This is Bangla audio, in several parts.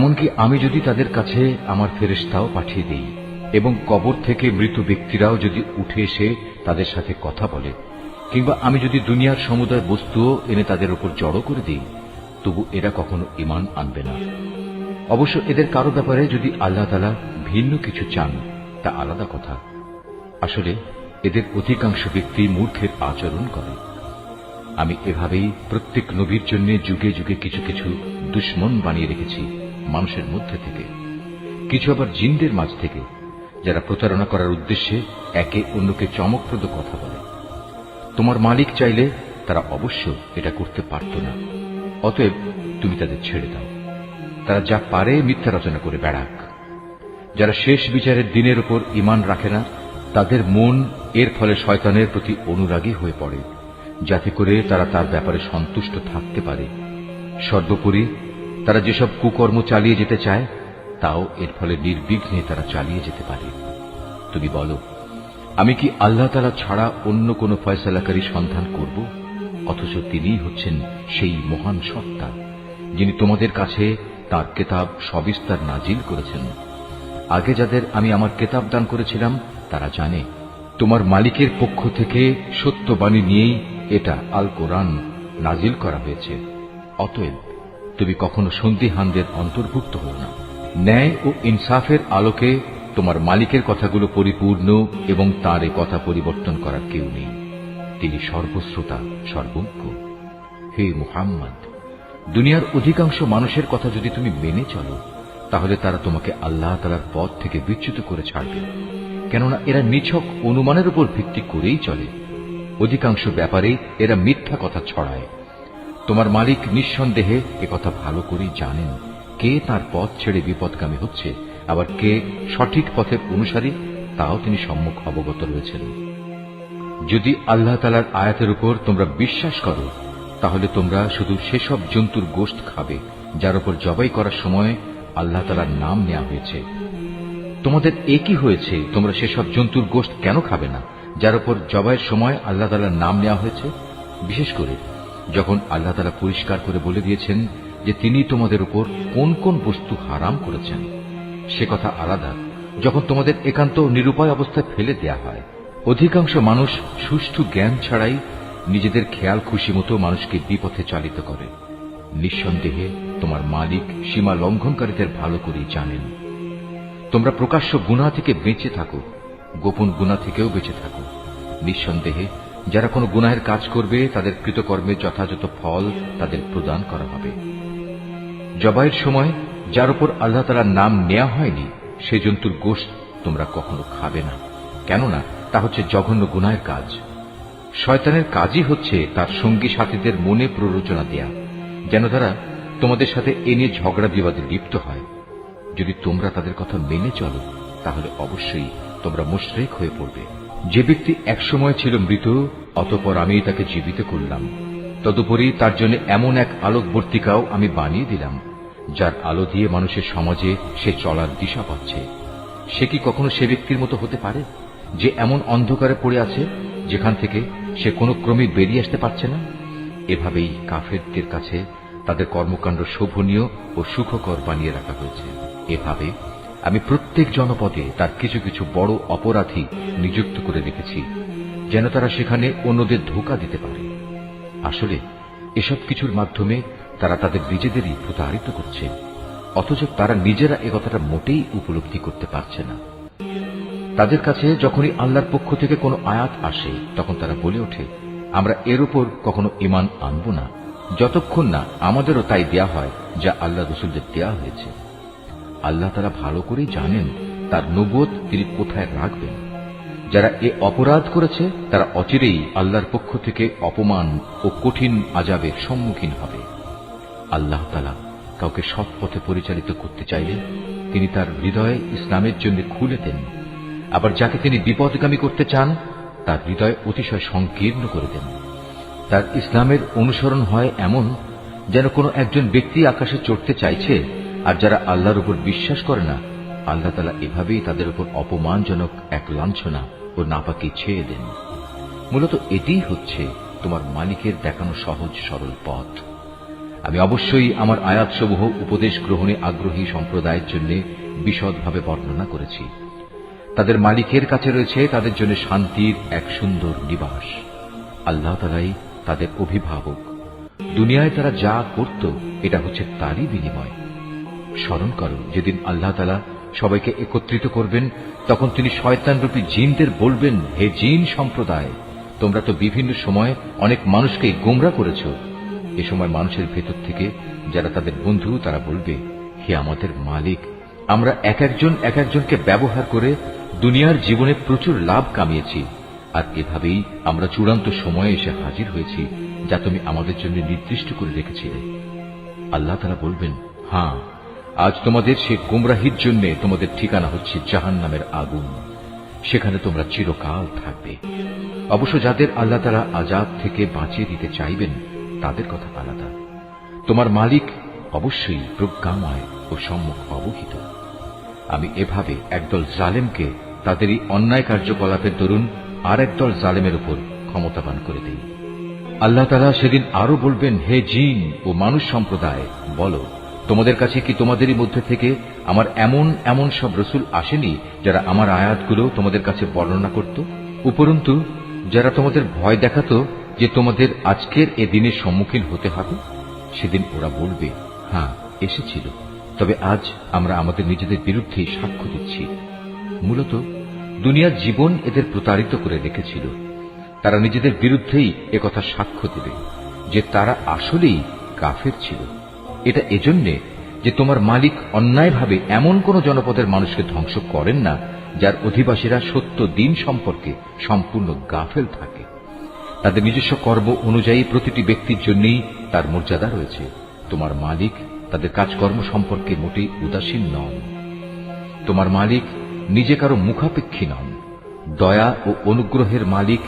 এমনকি আমি যদি তাদের কাছে আমার ফেরেশতাও পাঠিয়ে দেই এবং কবর থেকে মৃত ব্যক্তিরাও যদি উঠে এসে তাদের সাথে কথা বলে, কিংবা আমি যদি দুনিয়ার সমুদয় বস্তুও এনে তাদের উপর জড়ো করে দিই, তবু এরা কখনো ঈমান আনবে না। অবশ্য এদের কারো ব্যাপারে যদি আল্লাহ তাআলা ভিন্ন কিছু চান তা আলাদা কথা। আসলে এদের অধিকাংশ ব্যক্তি মূর্খের আচরণ করে। আমি এভাবেই প্রত্যেক নবীর জন্য যুগে যুগে কিছু কিছু দুশমন বানিয়ে রেখেছি মানুষের মধ্যে থেকে, কিছু আবার জিনদের মাঝ থেকে, যারা প্রতারণা করার উদ্দেশ্যে একে অন্যকে চমকপ্রদ কথা বলে। তোমার মালিক চাইলে তারা অবশ্য এটা করতে পারত না, অতএব তুমি তাদের ছেড়ে দাও। তারা যা পারে মিথ্যা রচনা করে বেড়াক। যারা শেষ বিচারের দিনের উপর ঈমান রাখে না, তাদের মন এর ফলে শয়তানের প্রতি অনুরাগী হয়ে পড়ে, যাতে করে তারা তার ব্যাপারে সন্তুষ্ট থাকতে পারে। সর্বোপরি তারা যেসব কুকর্ম চালিয়ে যেতে চায় তাও এর ফলে নির্বিঘ্নে তারা চালিয়ে যেতে পারে। তুমি বলো, আমি কি আল্লাহ তাআলা ছাড়া অন্য কোন ফয়সালাকারী সন্ধান করব? অথচ তিনিই হচ্ছেন সেই মহান সত্তা, যিনি তোমাদের কাছে তার কেতাব সবিস্তার নাজিল করেছেন। আগে যাদের আমি আমার কেতাব দান করেছিলাম তারা জানে তোমার মালিকের পক্ষ থেকে সত্যবাণী নিয়েই এটা আল কোরআন নাজিল করা হয়েছে। অতএব তুমি কখনো সন্দিহানদের অন্তর্ভুক্ত হও না। ন্যায় ও ইনসাফের আলোকে তোমার মালিকের কথাগুলো পরিপূর্ণ এবং তার এ কথা পরিবর্তন করার কেউ নেই। তিনি সর্বশ্রোতা, সর্বজ্ঞ। হে মুহাম্মদ, দুনিয়ার অধিকাংশ মানুষের কথা যদি তুমি মেনে চলো, তাহলে তারা তোমাকে আল্লাহ তাআলার পথ থেকে বিচ্যুত করে ছাড়বে, কেননা এরা নিছক অনুমানের উপর ভিত্তি করেই চলে। অধিকাংশ ব্যাপারে এরা মিথ্যা কথা ছড়ায়। তোমার মালিক নিঃসন্দেহে একথা ভালো করেই জানেন কে তার পথ ছেড়ে বিপদগামী হচ্ছে, আবার কে সঠিক পথের অনুসারী, তাও তিনি সম্মুখ অবগত রয়েছেন। যদি আল্লাহ তাআলার আয়াতের উপর তোমরা বিশ্বাস করো, তাহলে তোমরা শুধু সেসব জন্তুর গোশত খাবে যার উপর জবাই করার সময় আল্লাহ তাআলার নাম নেওয়া হয়েছে। তোমাদের একই হয়েছে, তোমরা সেসব জন্তুর গোশত কেন খাবে না যার উপর জবাইয়ের সময় আল্লাহ তাআলার নাম নেওয়া হয়েছে? বিশেষ করে যখন আল্লাহ তাআলা পরিষ্কার করে বলে দিয়েছেন যে তিনি তোমাদের উপর কোন কোন বস্তু হারাম করেছেন। সে কথা আলাদা যখন তোমাদের একান্ত নিরুপায় অবস্থায় ফেলে দেয়া হয়। অধিকাংশ মানুষ সুষ্ঠু জ্ঞান ছাড়াই নিজেদের খেয়াল খুশি মতো মানুষকে বিপথে চালিত করে। নিঃসন্দেহে তোমার মালিক সীমা লঙ্ঘনকারীদের ভালো করেই জানেন। তোমরা প্রকাশ্য গুনাহ থেকে বেঁচে থাকো, গোপন গুনাহ থেকেও বেঁচে থাকো। নিঃসন্দেহে যারা কোনো গুনাহের কাজ করবে তাদের কৃতকর্মের যথাযথ ফল তাদের প্রদান করা হবে। জবাইয়ের সময় যার উপর আল্লাহ তাআলার নাম নেওয়া হয়নি সে জন্তুর গোশত তোমরা কখনো খাবে না, কেননা তা হচ্ছে জঘন্য গুনাহের কাজ। শয়তানের কাজই হচ্ছে তার সঙ্গী সাথীদের মনে প্ররোচনা দেয়া, যেন তারা তোমাদের সাথে এ নিয়ে ঝগড়া বিবাদে লিপ্ত হয়। যদি তোমরা তাদের কথা মেনে চলো, তাহলে অবশ্যই তোমরা মুশরিক হয়ে পড়বে। যে ব্যক্তি একসময় ছিল মৃত, অতঃপর আমি তাকে জীবিত করলাম, তদুপরি তার জন্য এমন এক আলোকবর্তিকাও আমি বানিয়ে দিলাম যার আলো দিয়ে মানুষের সমাজে সে চলার দিশা পাচ্ছে। সে কি কখনো সে ব্যক্তির মতো হতে পারে যে এমন অন্ধকারে পড়ে আছে যেখান থেকে সে কোনো ক্রমে বেরিয়ে আসতে পারছে না? এভাবেই কাফেরদের কাছে তাদের কর্মকাণ্ড শোভনীয় ও সুখকর বানিয়ে রাখা হয়েছে। এভাবে আমি প্রত্যেক জনপদে তার কিছু কিছু বড় অপরাধী নিযুক্ত করে রেখেছি, যেন তারা সেখানে অন্যদের ধোঁকা দিতে পারে। আসলে এসব কিছুর মাধ্যমে তারা তাদের নিজেদেরই প্রতারিত করছে, অথচ তারা নিজেরা একথাটা মোটেই উপলব্ধি করতে পারছে না। তাদের কাছে যখনই আল্লাহর পক্ষ থেকে কোনো আয়াত আসে, তখন তারা বলে ওঠে, আমরা এর উপর কখনো ঈমান আনব না যতক্ষণ না আমাদেরও তাই দেয়া হয় যা আল্লাহ রাসূলদের দেয়া হয়েছে। আল্লাহ তাআলা ভালো করেই জানেন তার নবুয়ত তিনি কোথায় রাখবেন। যারা এ অপরাধ করেছে তারা অচিরেই আল্লাহর পক্ষ থেকে অপমান ও কঠিন আযাবের সম্মুখীন হবে। আল্লাহ তাআলা কাউকে সৎ পথে পরিচালিত করতে চাইলে তিনি তার হৃদয় ইসলামের জন্য খুলে দেন, আবার যাকে তিনি বিপদগামী করতে চান তার হৃদয় অতিশয় সংকীর্ণ করে দেন। তার ইসলামের অনুসরণ হয় এমন যেন কোনো একজন ব্যক্তি আকাশে চড়তে চাইছে, আর যারা আল্লাহর উপর বিশ্বাস করে না, আল্লাহ তাআলা এভাবেই তাদের উপর অপমানজনক এক লাঞ্ছনা ও নাপাকি ছেয়ে দেন। মূলত এটিই হচ্ছে তোমার মালিকের দেখানো সহজ সরল পথ। আমি অবশ্যই আমার আয়াতসমূহ উপদেশ গ্রহণে আগ্রহী সম্প্রদায়ের জন্য বিশদভাবে বর্ণনা করেছি। তাদের মালিকের কাছে রয়েছে তাদের জন্য শান্তির এক সুন্দর নিবাস। আল্লাহ তাআলাই তাদের অভিভাবক। দুনিয়ায় তারা যা করত এটা হচ্ছে তারই বিনিময়। স্মরণ করো, যেদিন আল্লাহ তাআলা সবাইকে একত্রিত করবেন, তখন তিনি শয়তানরূপী জিনদের বলবেন, হে জিন সম্প্রদায়, তোমরা তো বিভিন্ন সময় অনেক মানুষকে গোমরা করেছ। এ সময় মানুষের ভেতর থেকে যারা তাদের বন্ধু, তারা বলবে, হে আমাদের মালিক, আমরা এক একজনকে ব্যবহার করে দুনিয়ার জীবনে প্রচুর লাভ কামিয়েছি, আর এভাবেই আমরা চূড়ান্ত সময়ে এসে হাজির হয়েছি যা তুমি আমাদের জন্য নির্দিষ্ট করে রেখেছিলে। আল্লাহ তাআলা বলবেন, হ্যাঁ, আজ তোমাদের সে গোমরাহির জন্য তোমাদের ঠিকানা হচ্ছে জাহান্নামের আগুন, সেখানে তোমরা চিরকাল থাকবে। অবশ্য যাদের আল্লাহ তাআলা আযাব থেকে বাঁচিয়ে দিতে চাইবেন তাদের কথা আলাদা। তোমার মালিক অবশ্যই প্রজ্ঞাময় ও সম্যক অবহিত। আমি এভাবে একদল জালেমকে তাদেরই অন্যায় কার্যকলাপের দরুন আর একদল জালেমের উপর ক্ষমতাবান করে দেই। আল্লাহ তাআলা সেদিন আরো বলবেন, হে জিন ও মানুষ সম্প্রদায়, বলো, তোমাদের কাছে কি তোমাদেরই মধ্যে থেকে আমার এমন সব রসুল আসেনি যারা আমার আয়াতগুলো তোমাদের কাছে বর্ণনা করত? উপরন্তু যারা তোমাদের ভয় দেখাতো যে তোমাদের আজকের এ দিনের সম্মুখীন হতে হবে? সেদিন ওরা বলবে, হ্যাঁ, এসেছিল, তবে আজ আমরা আমাদের নিজেদের বিরুদ্ধেই সাক্ষ্য দিচ্ছি। মূলত দুনিয়ার জীবন এদের প্রতারিত করে রেখেছিল। তারা নিজেদের বিরুদ্ধেই একথা সাক্ষ্য দেবে যে তারা আসলেই কাফের ছিল। এটা এজন্যে যে তোমার মালিক অন্যায়ভাবে এমন কোন জনপদের মানুষকে ধ্বংস করেন না যার অধিবাসীরা সত্য দিন সম্পর্কে সম্পূর্ণ গাফেল থাকে। তাদের নিজস্ব কর্ম অনুযায়ী প্রতিটি ব্যক্তির জন্যই তার মর্যাদা রয়েছে। তোমার মালিক তাদের কাজকর্ম সম্পর্কে মোটেই উদাসীন নন। তোমার মালিক নিজে কারো মুখাপেক্ষী নন। দয়া ও অনুগ্রহের মালিক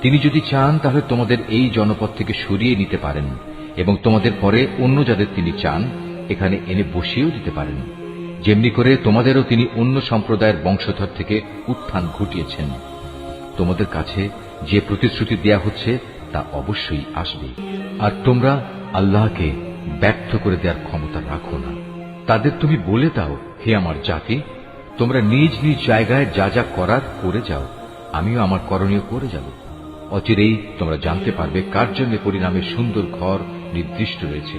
তিনি যদি চান তাহলে তোমাদের এই জনপদ থেকে সরিয়ে নিতে পারেন এবং তোমাদের পরে অন্য যাদের তিনি চান এখানে এনে বসিয়েও দিতে পারেন। যেমনি করে তোমাদেরও তিনি অন্য সম্প্রদায়ের বংশধর থেকে উত্থান ঘটিয়েছেন। তোমাদের কাছে যে প্রতিশ্রুতি দেয়া হচ্ছে তা অবশ্যই আসবে, আর তোমরা আল্লাহকে ব্যর্থ করে দেওয়ার ক্ষমতা রাখো না। তাদের তুমি বলে দাও, হে আমার জাতি, তোমরা নিজ নিজ জায়গায় যা যা করার করে যাও, আমিও আমার করণীয় করে যাব। অচিরেই তোমরা জানতে পারবে কার জন্য পরিণামের সুন্দর ঘর নির্দিষ্ট রয়েছে।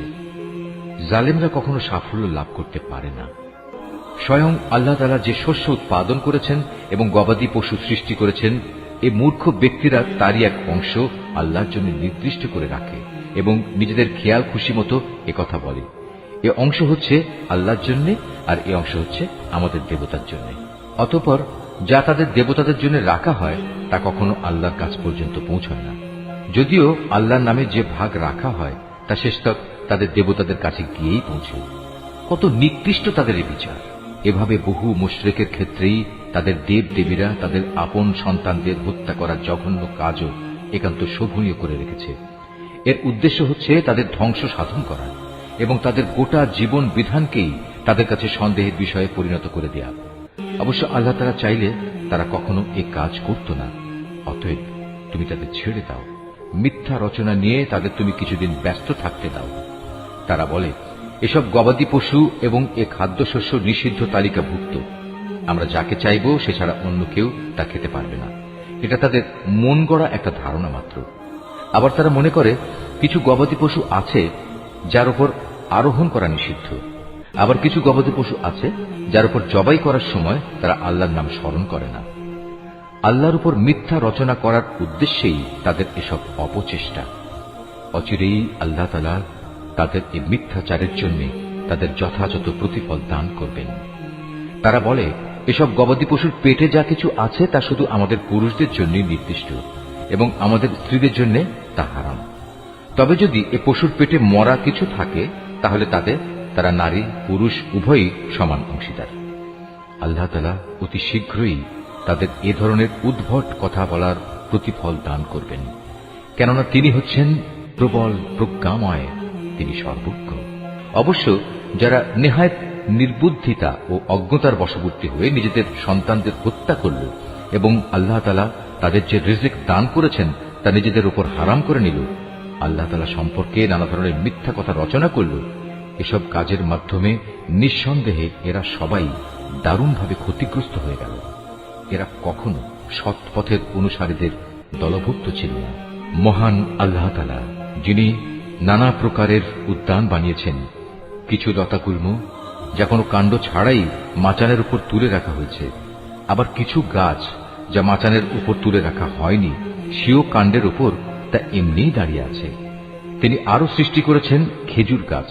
জালেমরা কখনো সাফল্য লাভ করতে পারে না। স্বয়ং আল্লাহ তাআলা যে শস্য উৎপাদন করেছেন এবং গবাদি পশু সৃষ্টি করেছেন, এই মূর্খ ব্যক্তিরা তারই এক অংশ আল্লাহর জন্য নির্দিষ্ট করে রাখে এবং নিজেদের খেয়াল খুশি মতো একথা বলে, এ অংশ হচ্ছে আল্লাহর জন্য আর এ অংশ হচ্ছে আমাদের দেবতার জন্য। অতঃপর যা তাদের দেবতাদের জন্য রাখা হয় তা কখনো আল্লাহর কাছ পর্যন্ত পৌঁছয় না। যদিও আল্লাহর নামে যে ভাগ রাখা হয় তা শেষতক তাদের দেবতাদের কাছে গিয়েই পৌঁছয়। কত নিকৃষ্ট তাদের এই বিচার! এভাবে বহু মুশরিকের ক্ষেত্রেই তাদের দেব দেবীরা তাদের আপন সন্তানদের হত্যা করার জঘন্য কাজও একান্ত শোভনীয় করে রেখেছে। এর উদ্দেশ্য হচ্ছে তাদের ধ্বংস সাধন করা এবং তাদের গোটা জীবন বিধানকেই তাদের কাছে সন্দেহের বিষয়ে পরিণত করে দেয়া। অবশ্য আল্লাহ তাআলা চাইলে তারা কখনো এ কাজ করত না। অতএব তুমি তাদের ছেড়ে দাও, মিথ্যা রচনা নিয়ে তাদের তুমি কিছুদিন ব্যস্ত থাকতে দাও। তারা বলে, এসব গবাদি পশু এবং এ খাদ্যশস্য নিষিদ্ধ তালিকাভুক্ত, আমরা যাকে চাইব সে ছাড়া অন্য কেউ তা খেতে পারবে না। এটা তাদের মন গড়া একটা ধারণা মাত্র। আবার তারা মনে করে কিছু গবাদি পশু আছে যার উপর আরোহণ করা নিষিদ্ধ, আবার কিছু গবাদি পশু আছে যার উপর জবাই করার সময় তারা আল্লাহর নাম স্মরণ করে না। আল্লাহর উপর মিথ্যা রচনা করার উদ্দেশ্যেই তাদের এসব অপচেষ্টা। অচিরেই আল্লাহ তাআলা তাদের এই মিথ্যাচারের জন্য তাদের যথাযথ প্রতিফল দান করবেন। তারা বলে, এসব গবাদি পশুর পেটে যা কিছু আছে তা শুধু আমাদের পুরুষদের জন্য নির্দিষ্ট এবং আমাদের স্ত্রীদের জন্য তা হারাম। তবে যদি এ পশুর পেটে মরা কিছু থাকে তাহলে তারা নারী পুরুষ উভয়ই সমান অংশীদার। আল্লাহ তাআলা অতি শীঘ্রই তাদের এ ধরনের উদ্ভট কথা বলার প্রতিফল দান করবেন, কেননা তিনি হচ্ছেন প্রবল প্রজ্ঞাময়, তিনি সর্বজ্ঞ। অবশ্য যারা নেহায়েত নির্বুদ্ধিতা ও অজ্ঞতার বশবর্তী হয়ে নিজেদের সন্তানদের হত্যা করল এবং আল্লাহ তাআলা তাদের যে রিজিক দান করেছেন তা নিজেদের উপর হারাম করে নিল, আল্লাহ তাআলা সম্পর্কে নানা ধরনের মিথ্যা কথা রচনা করল, এসব কাজের মাধ্যমে নিঃসন্দেহে এরা সবাই দারুণভাবে ক্ষতিগ্রস্ত হয়ে গেল। এরা কখনো সৎ পথের অনুসারীদের দলভুক্ত ছিল না। মহান আল্লাহ তাআলা, যিনি নানা প্রকারের উদ্যান বানিয়েছেন, কিছু লতাগুল্ম যা কোনো কাণ্ড ছাড়াই মাচানের উপর তুলে রাখা হয়েছে, আবার কিছু গাছ যা মাচানের উপর তুলে রাখা হয়নি, সেও কাণ্ডের উপর তা এমনিই দাঁড়িয়ে আছে। তিনি আরো সৃষ্টি করেছেন খেজুর গাছ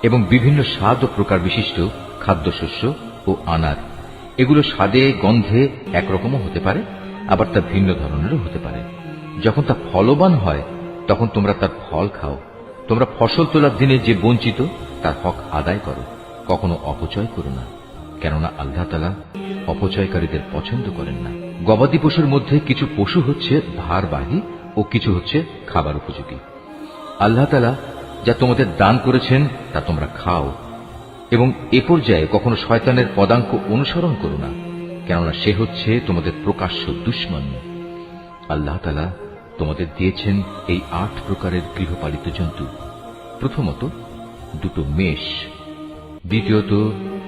এবং বিভিন্ন স্বাদ ও প্রকার বিশিষ্ট খাদ্যশস্য ও আনার। এগুলো স্বাদে গন্ধে একরকমও হতে পারে, আবার তা ভিন্ন ধরনেরও হতে পারে। যখন তা ফলবান হয় তখন তোমরা তার ফল খাও। তোমরা ফসল তোলার দিনে যে বঞ্চিত তার হক আদায় করো, কখনো অপচয় করো না, কেননা আল্লাহ তাআলা অপচয়কারীদের পছন্দ করেন না। গবাদি পশুর মধ্যে কিছু পশু হচ্ছে ভারবাহী ও কিছু হচ্ছে খাবার উপযোগী। আল্লাহ তাআলা যা তোমাদের দান করেছেন তা তোমরা খাও, এবং এ পর্যায়ে কখনো শয়তানের পদাঙ্ক অনুসরণ করো না, কেননা সে হচ্ছে তোমাদের প্রকাশ্য দুশমন। আল্লাহ তাআলা তোমাদের দিয়েছেন এই 8 প্রকারের গৃহপালিত জন্তু। প্রথমত 2 মেষ, দ্বিতীয়ত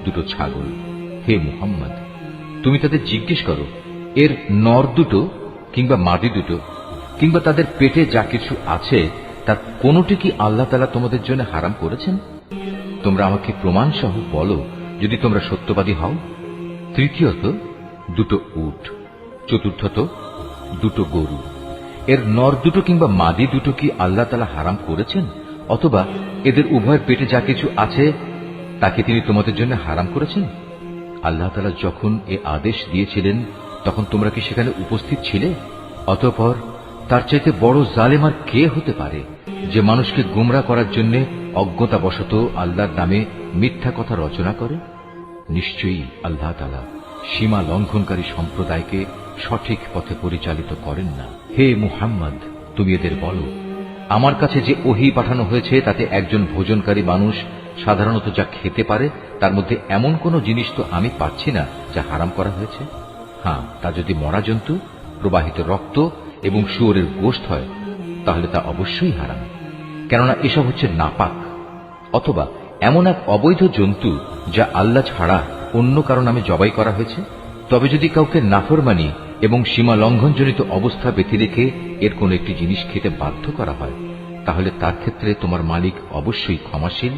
2 ছাগল। হে মুহাম্মদ, তুমি তাদের জিজ্ঞেস করো, এর নর 2 কিংবা মাদি 2 কিংবা তাদের পেটে যা কিছু আছে তার কোনটি কি আল্লাহ তাআলা তোমাদের জন্য হারাম করেছেন? তোমরা আমাকে প্রমাণ সহ বলো, যদি তোমরা সত্যবাদী হও। তৃতীয়ত 2 উট, চতুর্থত 2 গরু। এর নর 2 কিংবা মাদি 2 কি আল্লাহ তাআলা হারাম করেছেন, অথবা এদের উভয়ের পেটে যা কিছু আছে তাকে তিনি তোমাদের জন্য হারাম করেছেন? আল্লাহ তাআলা যখন এ আদেশ দিয়েছিলেন তখন তোমরা কি সেখানে উপস্থিত ছিলে? অতঃপর তার চাইতে বড় জালেম আর কে হতে পারে, যে মানুষকে গুমরা করার জন্য অজ্ঞতাবশত আল্লাহর নামে মিথ্যা কথা রচনা করে? নিশ্চয়ই আল্লাহ তাআলা সীমা লঙ্ঘনকারী সম্প্রদায়কে সঠিক পথে পরিচালিত করেন না। হে মুহাম্মদ, তুমি এদের বলো, আমার কাছে যে ওহী পাঠানো হয়েছে তাতে একজন ভোজনকারী মানুষ সাধারণত যা খেতে পারে তার মধ্যে এমন কোন জিনিস তো আমি পাচ্ছি না যা হারাম করা হয়েছে। হ্যাঁ, তা যদি মরা জন্তু, প্রবাহিত রক্ত এবং শুয়োরের গোশত হয় তাহলে তা অবশ্যই হারাম, কেননা এসব হচ্ছে নাপাক। অথবা এমন এক অবৈধ জন্তু যা আল্লাহ ছাড়া অন্য কারো নামে জবাই করা হয়েছে। তবে যদি কাউকে নাফরমানি এবং সীমা লঙ্ঘনজনিত অবস্থা বেঁধে রেখে এর কোন একটি জিনিস খেতে বাধ্য করা হয়, তাহলে তার ক্ষেত্রে তোমার মালিক অবশ্যই ক্ষমাশীল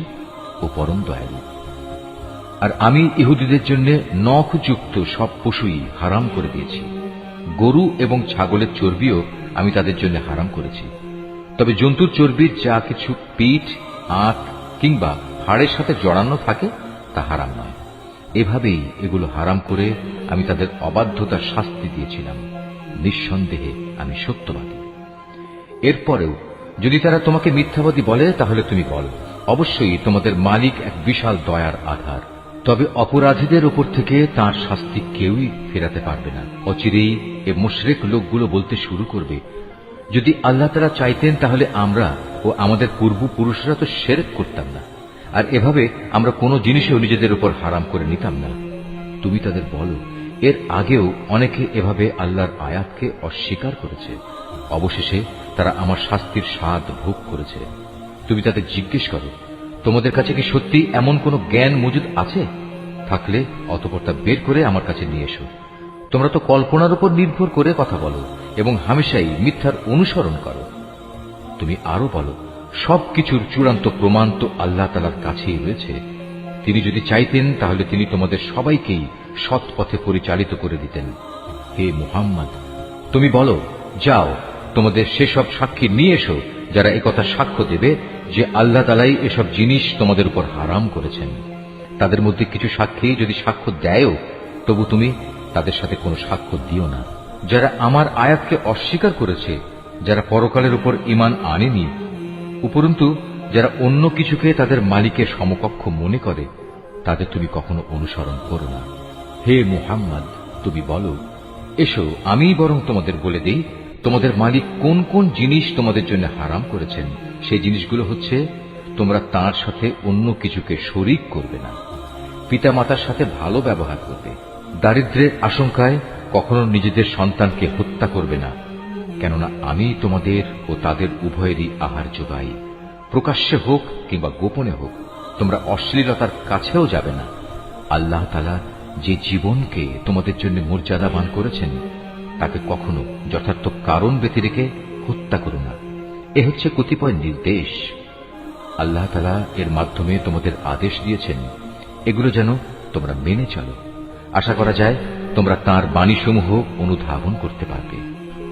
ও পরম দয়ালু। আর আমি ইহুদিদের জন্য নখযুক্ত সব পশুই হারাম করে দিয়েছি। গরু এবং ছাগলের চর্বিও আমি তাদের জন্য হারাম করেছি। তবে জন্তুর চর্বির যা কিছু পিঠ, আঁত কিংবা হাড়ের সাথে জড়ানো থাকে তা হারাম নয়। এভাবেই এগুলো হারাম করে আমি তাদের অবাধ্যতার শাস্তি দিয়েছিলাম। নিঃসন্দেহে আমি সত্যবাদী। এরপরেও যদি তারা তোমাকে মিথ্যাবাদী বলে তাহলে তুমি বলো, অবশ্যই তোমাদের মালিক এক বিশাল দয়ার আধার। তবে অপরাধীদের উপর থেকে তাঁর শাস্তি কেউই ফেরাতে পারবে না। অচিরেই এ মুশরিক লোকগুলো বলতে শুরু করবে, যদি আল্লাহ তাআলা চাইতেন তাহলে আমরা ও আমাদের পূর্বপুরুষরা তো শিরক করতাম না, আর এভাবে আমরা কোনো জিনিসও নিজেদের উপর হারাম করে নিতাম না। তুমি তাদের বলো, এর আগেও অনেকে এভাবে আল্লাহর আয়াতকে অস্বীকার করেছে, অবশেষে তারা আমার শাস্তির স্বাদ ভোগ করেছে। তুমি তাদের জিজ্ঞেস করো, তোমাদের কাছে কি সত্যি এমন কোন জ্ঞান মজুদ আছে? থাকলে অতঃপর তা বের করে আমার কাছে নিয়ে এসো। তোমরা তো কল্পনার উপর নির্ভর করে কথা বলো এবং হামেশাই মিথ্যার অনুসরণ করো। তুমি আরো বলো, সবকিছুর চূড়ান্ত প্রমাণ তো আল্লাহ তাআলার কাছেই রয়েছে। তিনি যদি চাইতেন তাহলে তিনি তোমাদের সবাইকেই সৎ পথে পরিচালিত করে দিতেন। হে মুহাম্মদ, তুমি বলো, যাও তোমাদের সেসব সাক্ষী নিয়ে এসো যারা একথা সাক্ষ্য দেবে যে আল্লাহ তাআলাই এসব জিনিস তোমাদের উপর হারাম করেছেন। তাদের মধ্যে কিছু সাক্ষী যদি সাক্ষ্য দেয়ও, তবু তুমি তাদের সাথে কোনো সাক্ষ্য দিও না। যারা আমার আয়াতকে অস্বীকার করেছে, যারা পরকালের উপর ঈমান আনেনি, উপরন্তু যারা অন্য কিছুকে তাদের মালিকের সমকক্ষ মনে করে, তাদের তুমি কখনো অনুসরণ করো না। হে মুহাম্মদ, তুমি বলো, এসো আমি বরং তোমাদের বলে দেই তোমাদের মালিক কোন কোন জিনিস তোমাদের জন্য হারাম করেছেন। সেই জিনিসগুলো হচ্ছে, তোমরা তাঁর সাথে অন্য কিছুকে শরীক করবে না, পিতা মাতার সাথে ভালো ব্যবহার করবে, দারিদ্র্যের আশঙ্কায় কখনো নিজেদের সন্তানকে হত্যা করবে না, কেননা আমি তোমাদের ও তাদের উভয়েরই আহার যোগাই, প্রকাশ্যে হোক কিংবা গোপনে হোক। তোমরা অশ্লীলতার কাছেও যাবে না। আল্লাহ তাআলা যে জীবনকে তোমাদের জন্য মর্যাদাবান করেছেন তাকে কখনো যথার্থ কারণ ব্যতি রেখে হত্যা করো না। এ হচ্ছে কতিপয় নির্দেশ। আল্লাহ তাআলা এর মাধ্যমে তোমাদের আদেশ দিয়েছেন, এগুলো যেন তোমরা মেনে চলো। আশা করা যায় তোমরা তাঁর বাণীসমূহ অনুধাবন করতে পারবে।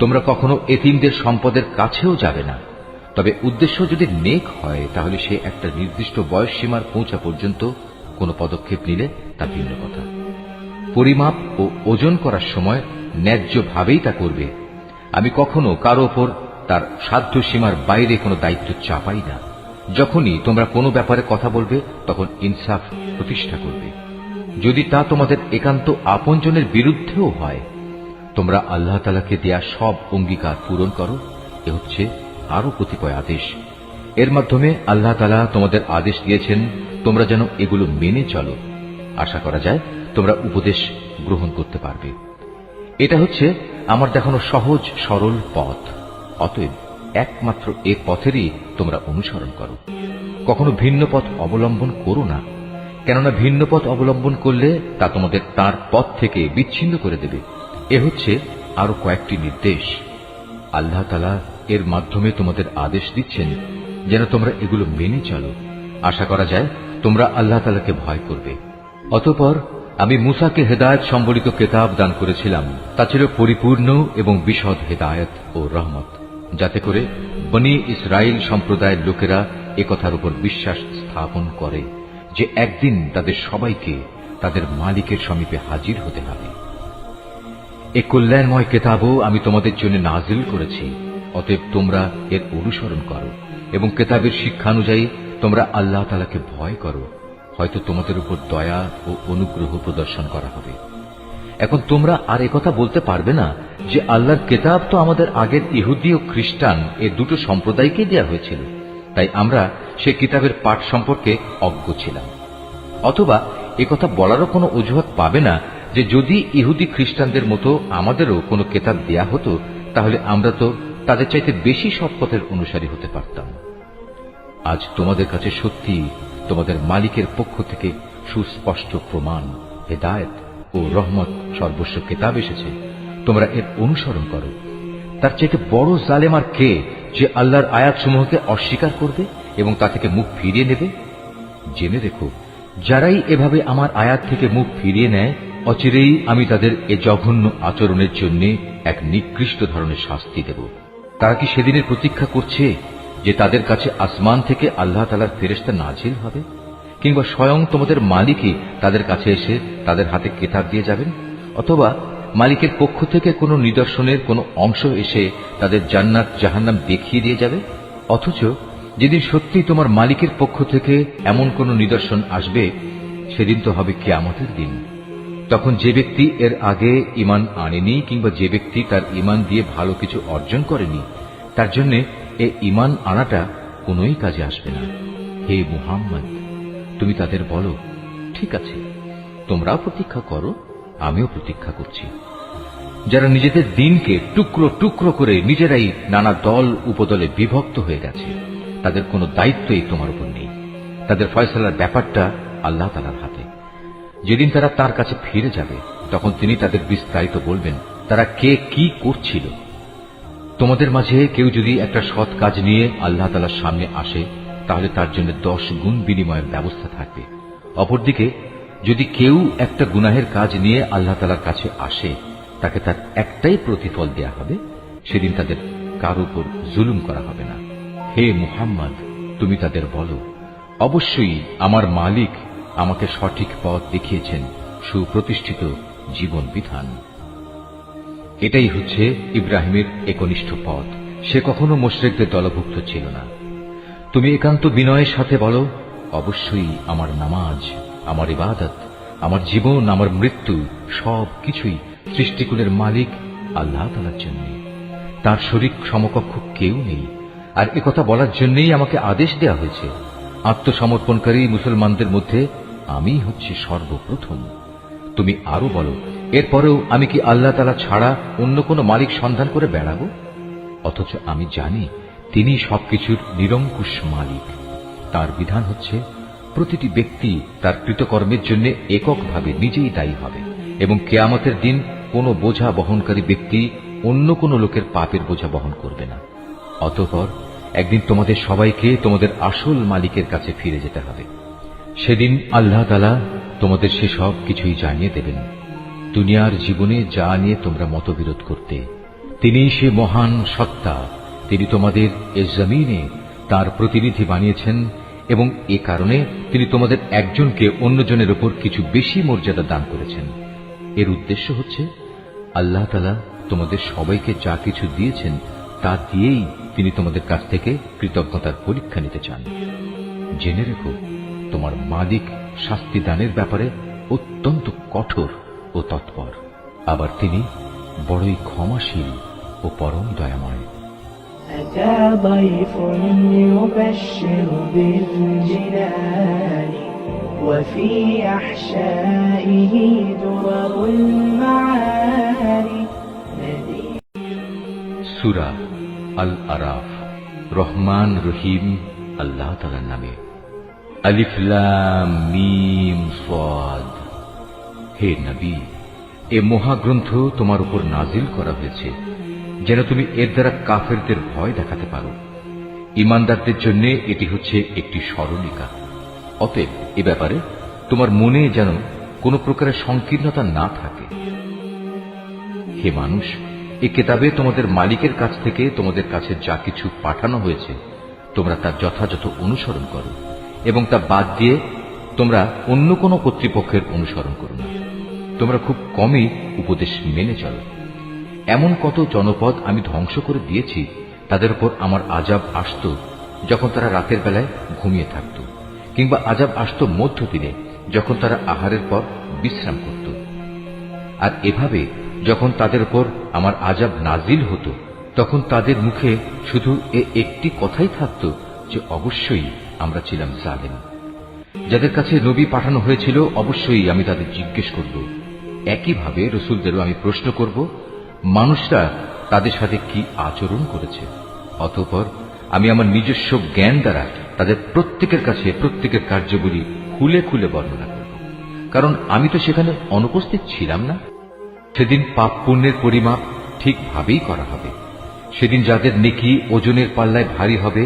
তোমরা কখনো এতিমদের সম্পদের কাছেও যাবে না। তবে উদ্দেশ্য যদি নেক হয় তাহলে সে একটা নির্দিষ্ট বয়স সীমার পৌঁছা পর্যন্ত কোনো পদক্ষেপ নিলে তা ভিন্ন কথা। পরিমাপ ও ওজন করার সময় ন্যায্যভাবেই তা করবে। আমি কখনো কারো ওপর তার সাধ্য সীমার বাইরে কোনো দায়িত্ব চাপাই না। যখনই তোমরা কোনো ব্যাপারে কথা বলবে তখন ইনসাফ প্রতিষ্ঠা করবে, যদি তা তোমাদের একান্ত আপনজনের বিরুদ্ধেও হয়। তোমরা আল্লাহ তাআলাকে দেয়া সব অঙ্গীকার পূরণ করো। এ হচ্ছে আরো কতিপয় আদেশ। এর মাধ্যমে আল্লাহ তাআলা তোমাদের আদেশ দিয়েছেন তোমরা যেন এগুলো মেনে চলো। আশা করা যায় তোমরা উপদেশ গ্রহণ করতে পারবে। এটা হচ্ছে আমার দেখানো সহজ সরল পথ। অতএব একমাত্র এ পথেরই তোমরা অনুসরণ করো। কখনো ভিন্ন পথ অবলম্বন করো না, কেননা ভিন্ন পথ অবলম্বন করলে তা তোমাদের তার পথ থেকে বিচ্ছিন্ন করে দেবে। এ হচ্ছে আরো কয়েকটি নির্দেশ। আল্লাহ তাআলা এর মাধ্যমে তোমাদের আদেশ দিচ্ছেন যেন তোমরা এগুলো মেনে চলো। আশা করা যায় তোমরা আল্লাহ তাআলাকে ভয় করবে। অতঃপর আমি মূসাকে হেদায়েত সম্বলিত কিতাব দান করেছিলাম। তা ছিল পরিপূর্ণ এবং বিশদ হেদায়েত ও রহমত, যাতে করে বনী ইসরাইল সম্প্রদায়ের লোকেরা একথার উপর বিশ্বাস স্থাপন করে যে একদিন তাদের সবাইকে তাদের মালিকের সমীপে হাজির হতে হবে। এ কল্যাণময় কিতাবও আমি তোমাদের জন্য নাজিল করেছি। অতএব তোমরা এর অনুসরণ করো এবং কিতাবের শিক্ষানুযায়ী তোমরা আল্লাহ তাআলাকে ভয় করো। হয়তো তোমাদের উপর দয়া ও অনুগ্রহ প্রদর্শন করা হবে। এখন তোমরা আর একথা বলতে পারবে না যে আল্লাহর কিতাব তো আমাদের আগের ইহুদি ও খ্রিস্টান এ দুটো সম্প্রদায়কে দেওয়া হয়েছিল, তাই আমরা সে কিতাবের পাঠ সম্পর্কে অজ্ঞ ছিলাম। অথবা একথা বলারও কোনো অজুহাত পাবে না যে যদি ইহুদি খ্রিস্টানদের মতো আমাদেরও কোনো কিতাব দেয়া হতো তাহলে আমরা তো তাদের চাইতে বেশি সৎ পথের অনুসারী হতে পারতাম। আজ তোমাদের কাছে সত্যি তোমাদের মালিকের পক্ষ থেকে সুস্পষ্ট প্রমাণ, হেদায়েত ও রহমত সর্বস্ব কিতাব এসেছে। তোমরা এর অনুসরণ করো। তার চাইতে বড় জালেম আর কে যে আল্লাহর আয়াতসমূহকে অস্বীকার করবে এবং তা থেকে মুখ ফিরিয়ে নেবে? জেনে রেখো, যারাই এভাবে আমার আয়াত থেকে মুখ ফিরিয়ে নেয় অচিরেই আমি তাদের এ জঘন্য আচরণের জন্য এক নিকৃষ্ট ধরনের শাস্তি দেব। তারা কি সেদিনের প্রতীক্ষা করছে যে তাদের কাছে আসমান থেকে আল্লাহ তাআলার ফেরেশতা নাজিল হবে, কিংবা স্বয়ং তোমাদের মালিকই তাদের কাছে এসে তাদের হাতে কিতাব দিয়ে যাবেন, অথবা মালিকের পক্ষ থেকে কোনো নিদর্শনের কোনো অংশ এসে তাদের জান্নাত জাহান্নাম দেখিয়ে দিয়ে যাবে? অথচ যেদিন সত্যিই তোমার মালিকের পক্ষ থেকে এমন কোনো নিদর্শন আসবে সেদিন তো হবে কিয়ামতের দিন। তখন যে ব্যক্তি এর আগে ঈমান আনেনি কিংবা যে ব্যক্তি তার ঈমান দিয়ে ভালো কিছু অর্জন করেনি তার জন্য এ ঈমান আনাটা কোনোই কাজে আসবে না। হে মুহাম্মদ, তুমি তাদের বলো, ঠিক আছে, তোমরাও প্রতীক্ষা করো, আমিও প্রতীক্ষা করছি। যারা নিজেদের দিনকে টুকরো টুকরো করে নিজেরাই নানা দল উপদলে বিভক্ত হয়ে গেছে তাদের কোনো দায়িত্বই তোমার উপর নেই। তাদের ফয়সালার ব্যাপারটা আল্লাহ তাআলার হাতে। যেদিন তারা তার কাছে ফিরে যাবে তখন তিনি তাদের বিস্তারিত বলবেন তারা কে কি করছিল। তোমাদের মাঝে কেউ যদি একটা সৎ কাজ নিয়ে আল্লাহ তাআলার সামনে আসে তাহলে তার জন্য 10 গুণ বিনিময়ের ব্যবস্থা থাকবে। অপরদিকে যদি কেউ একটা গুনাহের কাজ নিয়ে আল্লাহ তাআলার কাছে আসে তাকে তার একটাই প্রতিফল দেয়া হবে। সেদিন তাদের কারো উপর জুলুম করা হবে না। হে মুহাম্মদ, তুমি তাদের বলো, অবশ্যই আমার মালিক আমাকে সঠিক পথ দেখিয়েছেন, সুপ্রতিষ্ঠিত জীবন বিধান। এটাই হচ্ছে ইব্রাহিমের একনিষ্ঠ পথ। সে কখনো মুশরিকদের দলভুক্ত ছিল না। তুমি একান্ত বিনয়ের সাথে বলো, অবশ্যই আমার নামাজ, আমার ইবাদত, আমার জীবন, আমার মৃত্যু সব কিছুই সৃষ্টিকুলের মালিক আল্লাহ তাআলার জন্য। তার শরীক সমকক্ষ কেউ নেই। আর একথা বলার জন্যই আমাকে আদেশ দেয়া হয়েছে। আত্মসমর্পণকারী মুসলমানদের মধ্যে আমি হচ্ছি সর্বপ্রথম। তুমি আরো বলো, এরপরেও আমি কি আল্লাহ তাআলা ছাড়া অন্য কোনো মালিক সন্ধান করে বেড়াবো? অথচ আমি জানি তিনি সবকিছুর নিরঙ্কুশ মালিক। তার বিধান হচ্ছে প্রতিটি ব্যক্তি তার কৃতকর্মের জন্য এককভাবে নিজেই দায়ী হবে এবং কিয়ামতের দিন কোনো বোঝা বহনকারী ব্যক্তি অন্য কোনো লোকের পাপের বোঝা বহন করবে না। অতঃপর একদিন তোমাদের সবাইকে তোমাদের আসল মালিকের কাছে ফিরে যেতে হবে। সেদিন আল্লাহ তাআলা তোমাদের সেসব কিছুই জানিয়ে দেবেন। দুনিয়ার জীবনে যা নিয়ে তোমরা মতবিরোধ করতে, তিনি সে মহান সত্তা, তিনি তোমাদের এ জমিনে তার প্রতিনিধি বানিয়েছেন এবং এ কারণে তিনি তোমাদের একজনকে অন্যজনের উপর কিছু বেশি মর্যাদা দান করেছেন। এর উদ্দেশ্য হচ্ছে আল্লাহ তাআলা তোমাদের সবাইকে যা কিছু দিয়েছেন তা দিয়েই তিনি তোমাদের কাছ থেকে কৃতজ্ঞতার পরীক্ষা নিতে চান। জেনে রেখো, তোমার মালিক শাস্তি দানের ব্যাপারে অত্যন্ত কঠোর ও তৎপর। আবার তিনি বড়ই ক্ষমাশীল ও পরম দয়াময়। أتى ضيف يبشر بالجنان وفي أحشائه درر المعاني। সূরা আল আরাফ। রহমান রহিম আল্লাহ তাআলার নামে। আলিফ লাম মিম সাদ। হে নবী, এ মহাগ্রন্থ তোমার উপর নাজিল করা হয়েছে যেন তুমি এর দ্বারা কাফেরদের ভয় দেখাতে পারো। ঈমানদারদের জন্য এটি হচ্ছে একটি স্মরণিকা। অতএব এ ব্যাপারে তোমার মনে যেন কোনো প্রকারের সংকীর্ণতা না থাকে। হে মানুষ, এ কিতাবে তোমাদের মালিকের কাছ থেকে তোমাদের কাছে যা কিছু পাঠানো হয়েছে তোমরা তার যথাযথ অনুসরণ করো এবং তা বাদ দিয়ে তোমরা অন্য কোনো কর্তৃপক্ষের অনুসরণ করো না। তোমরা খুব কমই উপদেশ মেনে চলো। এমন কত জনপদ আমি ধ্বংস করে দিয়েছি, তাদের উপর আমার আযাব আসত যখন তারা রাতের বেলায় ঘুমিয়ে থাকত, কিংবা আযাব আসত মধ্যদিনে যখন তারা আহারের পর বিশ্রাম করত। আর এভাবে যখন তাদের উপর আমার আযাব নাজিল হতো তখন তাদের মুখে শুধু একটি কথাই থাকত যে অবশ্যই আমরা ছিলাম জালেম। যাদের কাছে নবী পাঠানো হয়েছিল অবশ্যই আমি তাদের জিজ্ঞেস করব। একইভাবে রসুলদেরও আমি প্রশ্ন করব মানুষরা তাদের সাথে কি আচরণ করেছে। অতঃপর আমি আমার নিজস্ব জ্ঞান দ্বারা তাদের প্রত্যেকের কাছে প্রত্যেকের কার্যগুলি খুলে খুলে বর্ণনা করব, কারণ আমি তো সেখানে অনুপস্থিত ছিলাম না। সেদিন পাপ পুণ্যের পরিমাপ ঠিকভাবেই করা হবে। সেদিন যাদের নেকি ওজনের পাল্লায় ভারী হবে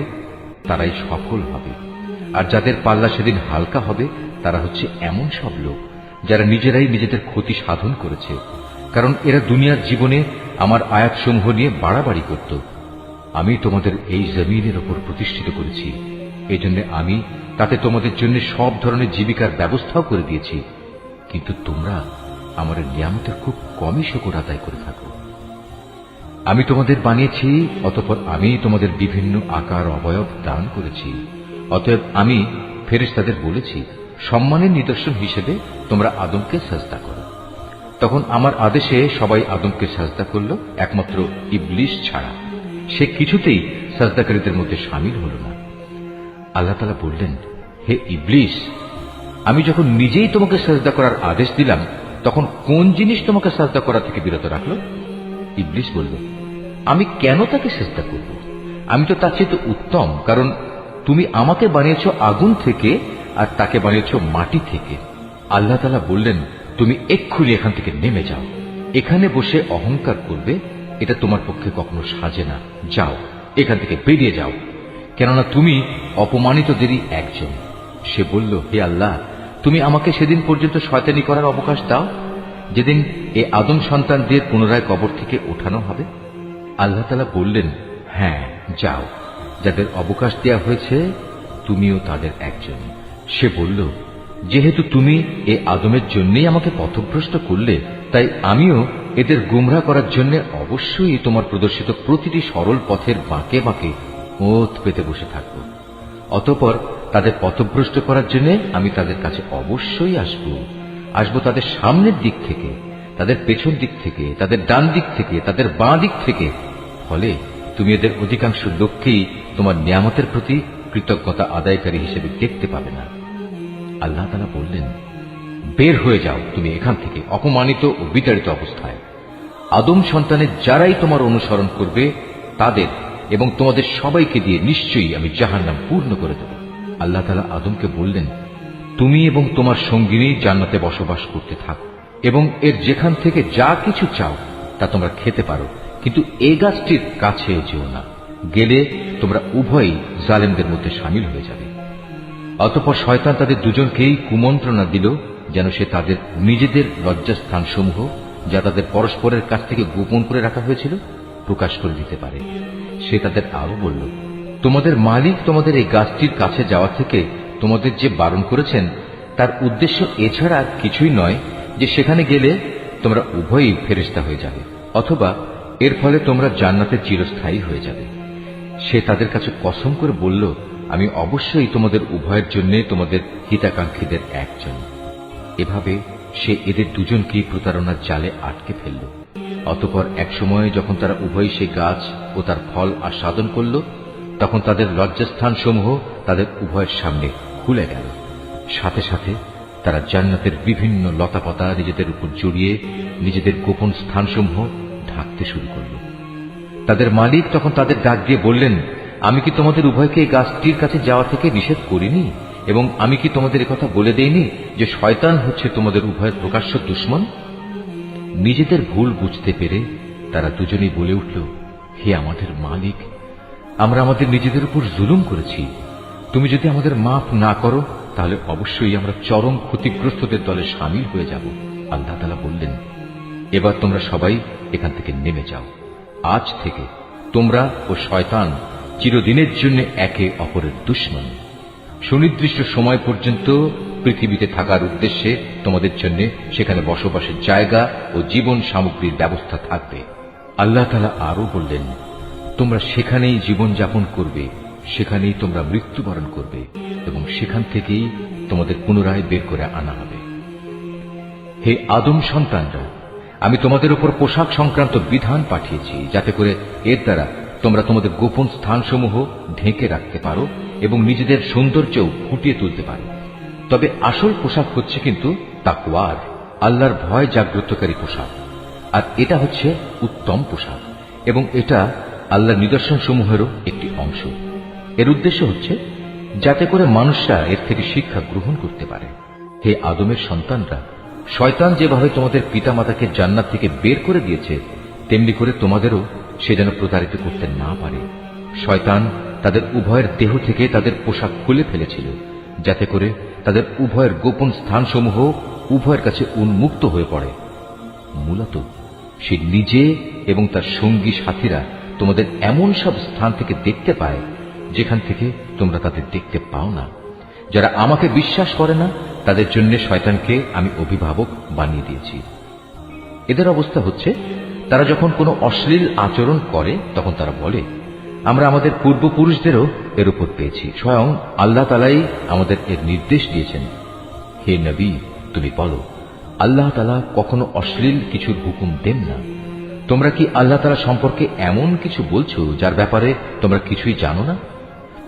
তারাই সফল হবে, আর যাদের পাল্লা সেদিন হালকা হবে তারা হচ্ছে এমন সব লোক যারা নিজেরাই নিজেদের ক্ষতি সাধন করেছে, কারণ এরা দুনিয়ার জীবনে আমার আয়াতসমূহ নিয়ে বাড়াবাড়ি করত। আমি তোমাদের এই জমিনের ওপর প্রতিষ্ঠিত করেছি, এজন্য আমি তাতে তোমাদের জন্য সব ধরনের জীবিকার ব্যবস্থাও করে দিয়েছি, কিন্তু তোমরা আমার নিয়ামতের খুব কমই শুকর আদায় করে থাকো। আমি তোমাদের বানিয়েছি, অতঃপর আমি তোমাদের বিভিন্ন আকার অবয়ব দান করেছি। অতএব আমি ফেরেশতাদের বলেছি সম্মানের নিদর্শন হিসেবে তোমরা আদমকে সাজদা করো। তখন আমার আদেশে সবাই আদমকে সাজদা করল, একমাত্র ইবলিস ছাড়া। সে কিছুতেই সাজদাকারীদের মধ্যে শামিল হল না। আল্লাহ তাআলা বললেন, হে ইবলিস, আমি যখন নিজেই তোমাকে সাজদা করার আদেশ দিলাম তখন কোন জিনিস তোমাকে সাজদা করা থেকে বিরত রাখলো? ইবলিস বলল, আমি কেন তাকে সাজদা করব? আমি তো তার চেয়ে উত্তম, কারণ তুমি আমাকে বানিয়েছ আগুন থেকে আর তাকে বানিয়েছ মাটি থেকে। আল্লাহ তাআলা বললেন, তুমি এক্ষুনি এখান থেকে নেমে যাও। এখানে বসে অহংকার করবে এটা তোমার পক্ষে কখনো সাজে না। যাও, এখান থেকে বেরিয়ে যাও, কেননা তুমি অপমানিতদেরই একজন। সে বলল, হে আল্লাহ, তুমি আমাকে সেদিন পর্যন্ত শয়তানি করার অবকাশ দাও যেদিন এ আদম সন্তানদের পুনরায় কবর থেকে ওঠানো হবে। আল্লাহ তাআলা বললেন, হ্যাঁ যাও, যাদের অবকাশ দেয়া হয়েছে তুমিও তাদের একজন। সে বলল, যেহেতু তুমি এ আদমের জন্যই আমাকে পথভ্রষ্ট করলে, তাই আমিও এদের গুমরাহ করার জন্য অবশ্যই তোমার প্রদর্শিত প্রতিটি সরল পথের বাঁকে বাঁকে ওত পেতে বসে থাকব। অতঃপর তাদের পথভ্রষ্ট করার জন্য আমি তাদের কাছে অবশ্যই আসব তাদের সামনের দিক থেকে, তাদের পেছন দিক থেকে, তাদের ডান দিক থেকে, তাদের বাঁ দিক থেকে। ফলে তুমি এদের অধিকাংশ লোককেই তোমার নিয়ামতের প্রতি কৃতজ্ঞতা আদায়কারী হিসেবে দেখতে পাবে না। আল্লাহ তাআলা বললেন, বের হয়ে যাও তুমি এখান থেকে অপমানিত ও বিতাড়িত অবস্থায়। আদম সন্তানের যারাই তোমার অনুসরণ করবে তাদের এবং তোমাদের সবাইকে দিয়ে নিশ্চয়ই আমি জাহান্নাম পূর্ণ করে দেব। আল্লাহ তাআলা আদমকে বললেন, তুমি এবং তোমার সঙ্গিনী জান্নাতে বসবাস করতে থাকো এবং এর যেখান থেকে যা কিছু চাও তা তোমরা খেতে পারো, কিন্তু এই গাছটির কাছেও যেও না, গেলে তোমরা উভয়ই জালেমদের মধ্যে শামিল হয়ে যাবে। অতঃপর শয়তান তাদের দুজনকেই কুমন্ত্রণা দিল যেন সে তাদের নিজেদের লজ্জাস্থানসমূহ, যা তাদের পরস্পরের কাছ থেকে গোপন করে রাখা হয়েছিল, প্রকাশ করে দিতে পারে। সে তাদের আরো বলল, তোমাদের মালিক তোমাদের এই গাছটির কাছে যাওয়া থেকে তোমাদের যে বারণ করেছেন তার উদ্দেশ্য এছাড়া আর কিছুই নয় যে সেখানে গেলে তোমরা উভয়ই ফেরেশতা হয়ে যাবে, অথবা এর ফলে তোমরা জান্নাতে চিরস্থায়ী হয়ে যাবে। সে তাদের কাছে কসম করে বলল, আমি অবশ্যই তোমাদের উভয়ের জন্য তোমাদের হিতাকাঙ্ক্ষীদের একজন। এভাবে সে এদের দুজনকেই প্রতারণার জালে আটকে ফেলল। অতঃপর এক সময় যখন তারা উভয়ই সে গাছ ও তার ফল আস্বাদন করল, তখন তাদের লজ্জাস্থানসমূহ তাদের উভয়ের সামনে খুলে গেল। সাথে সাথে তারা জান্নাতের বিভিন্ন লতাপাতা নিজেদের উপর জড়িয়ে নিজেদের গোপন স্থানসমূহ ঢাকতে শুরু করল। তাদের মালিক তখন তাদের ডাক দিয়ে বললেন, আমি কি তোমাদের উভয়কে এই গাছটির কাছে যাওয়া থেকে নিষেধ করিনি, এবং আমি কি তোমাদের একথা বলে দেইনি যে শয়তান হচ্ছে তোমাদের উভয়ের প্রকাশ্য দুশমন? নিজেদের ভুল বুঝতে পেরে তারা দুজনেই বলে উঠল, হে আমাদের মালিক, আমরা আমাদের নিজেদের উপর জুলুম করেছি। তুমি যদি আমাদের মাফ না করো তাহলে অবশ্যই আমরা চরম ক্ষতিগ্রস্তদের দলে শামিল হয়ে যাব। আল্লাহ তাআলা বললেন, এবার তোমরা সবাই এখান থেকে নেমে যাও। আজ থেকে তোমরা ও শয়তান চিরদিনের জন্য একে অপরের দুশমন। সুনির্দিষ্ট সময় পর্যন্ত পৃথিবীতে থাকার উদ্দেশ্যে তোমাদের জন্য সেখানে বসবাসের জায়গা ও জীবন সামগ্রীর ব্যবস্থা থাকবে। আল্লাহ তাআলা আরো বললেন, তোমরা সেখানেই জীবন যাপন করবে, সেখানেই তোমরা মৃত্যুবরণ করবে এবং সেখান থেকেই তোমাদের পুনরায় বের করে আনা হবে। হে আদম সন্তানরা, আমি তোমাদের উপর পোশাক সংক্রান্ত বিধান পাঠিয়েছি, যাতে করে এর দ্বারা তোমরা তোমাদের গোপন স্থানসমূহ ঢেকে রাখতে পারো এবং নিজেদের সৌন্দর্যও ফুটিয়ে তুলতে পারো। তবে আসল পোশাক হচ্ছে কিন্তু তাকওয়ার, আল্লাহর ভয় জাগ্রতকারী পোশাক, আর এটা হচ্ছে উত্তম পোশাক এবং এটা আল্লাহর নিদর্শনসমূহেরও একটি অংশ। এর উদ্দেশ্য হচ্ছে যাতে করে মানুষরা এর থেকে শিক্ষা গ্রহণ করতে পারে। হে আদমের সন্তানরা, শয়তান যেভাবে তোমাদের পিতামাতাকে জান্নাত থেকে বের করে দিয়েছে, তেমনি করে তোমাদেরও সে যেন প্রতারিত করতে না পারে। শয়তান তাদের উভয়ের দেহ থেকে তাদের পোশাক খুলে ফেলেছিল, যাতে করে তাদের উভয়ের গোপন স্থানসমূহ উভয়ের কাছে উন্মুক্ত হয়ে পড়ে। মূলত সে নিজে এবং তার সঙ্গী সাথীরা তোমাদের এমন সব স্থান থেকে দেখতে পায় যেখান থেকে তোমরা তাদের দেখতে পাও না। যারা আমাকে বিশ্বাস করে না তাদের জন্য শয়তানকে আমি অভিভাবক বানিয়ে দিয়েছি। এদের অবস্থা হচ্ছে, তারা যখন কোনো অশ্লীল আচরণ করে তখন তারা বলে, আমরা আমাদের পূর্বপুরুষদেরও এর উপর পেয়েছি, স্বয়ং আল্লাহ তাআলাই আমাদের এর নির্দেশ দিয়েছেন। হে নবী, তুমি বলো, আল্লাহ তাআলা কখনো অশ্লীল কিছুর হুকুম দেন না। তোমরা কি আল্লাহ তাআলা সম্পর্কে এমন কিছু বলছো যার ব্যাপারে তোমরা কিছুই জানো না?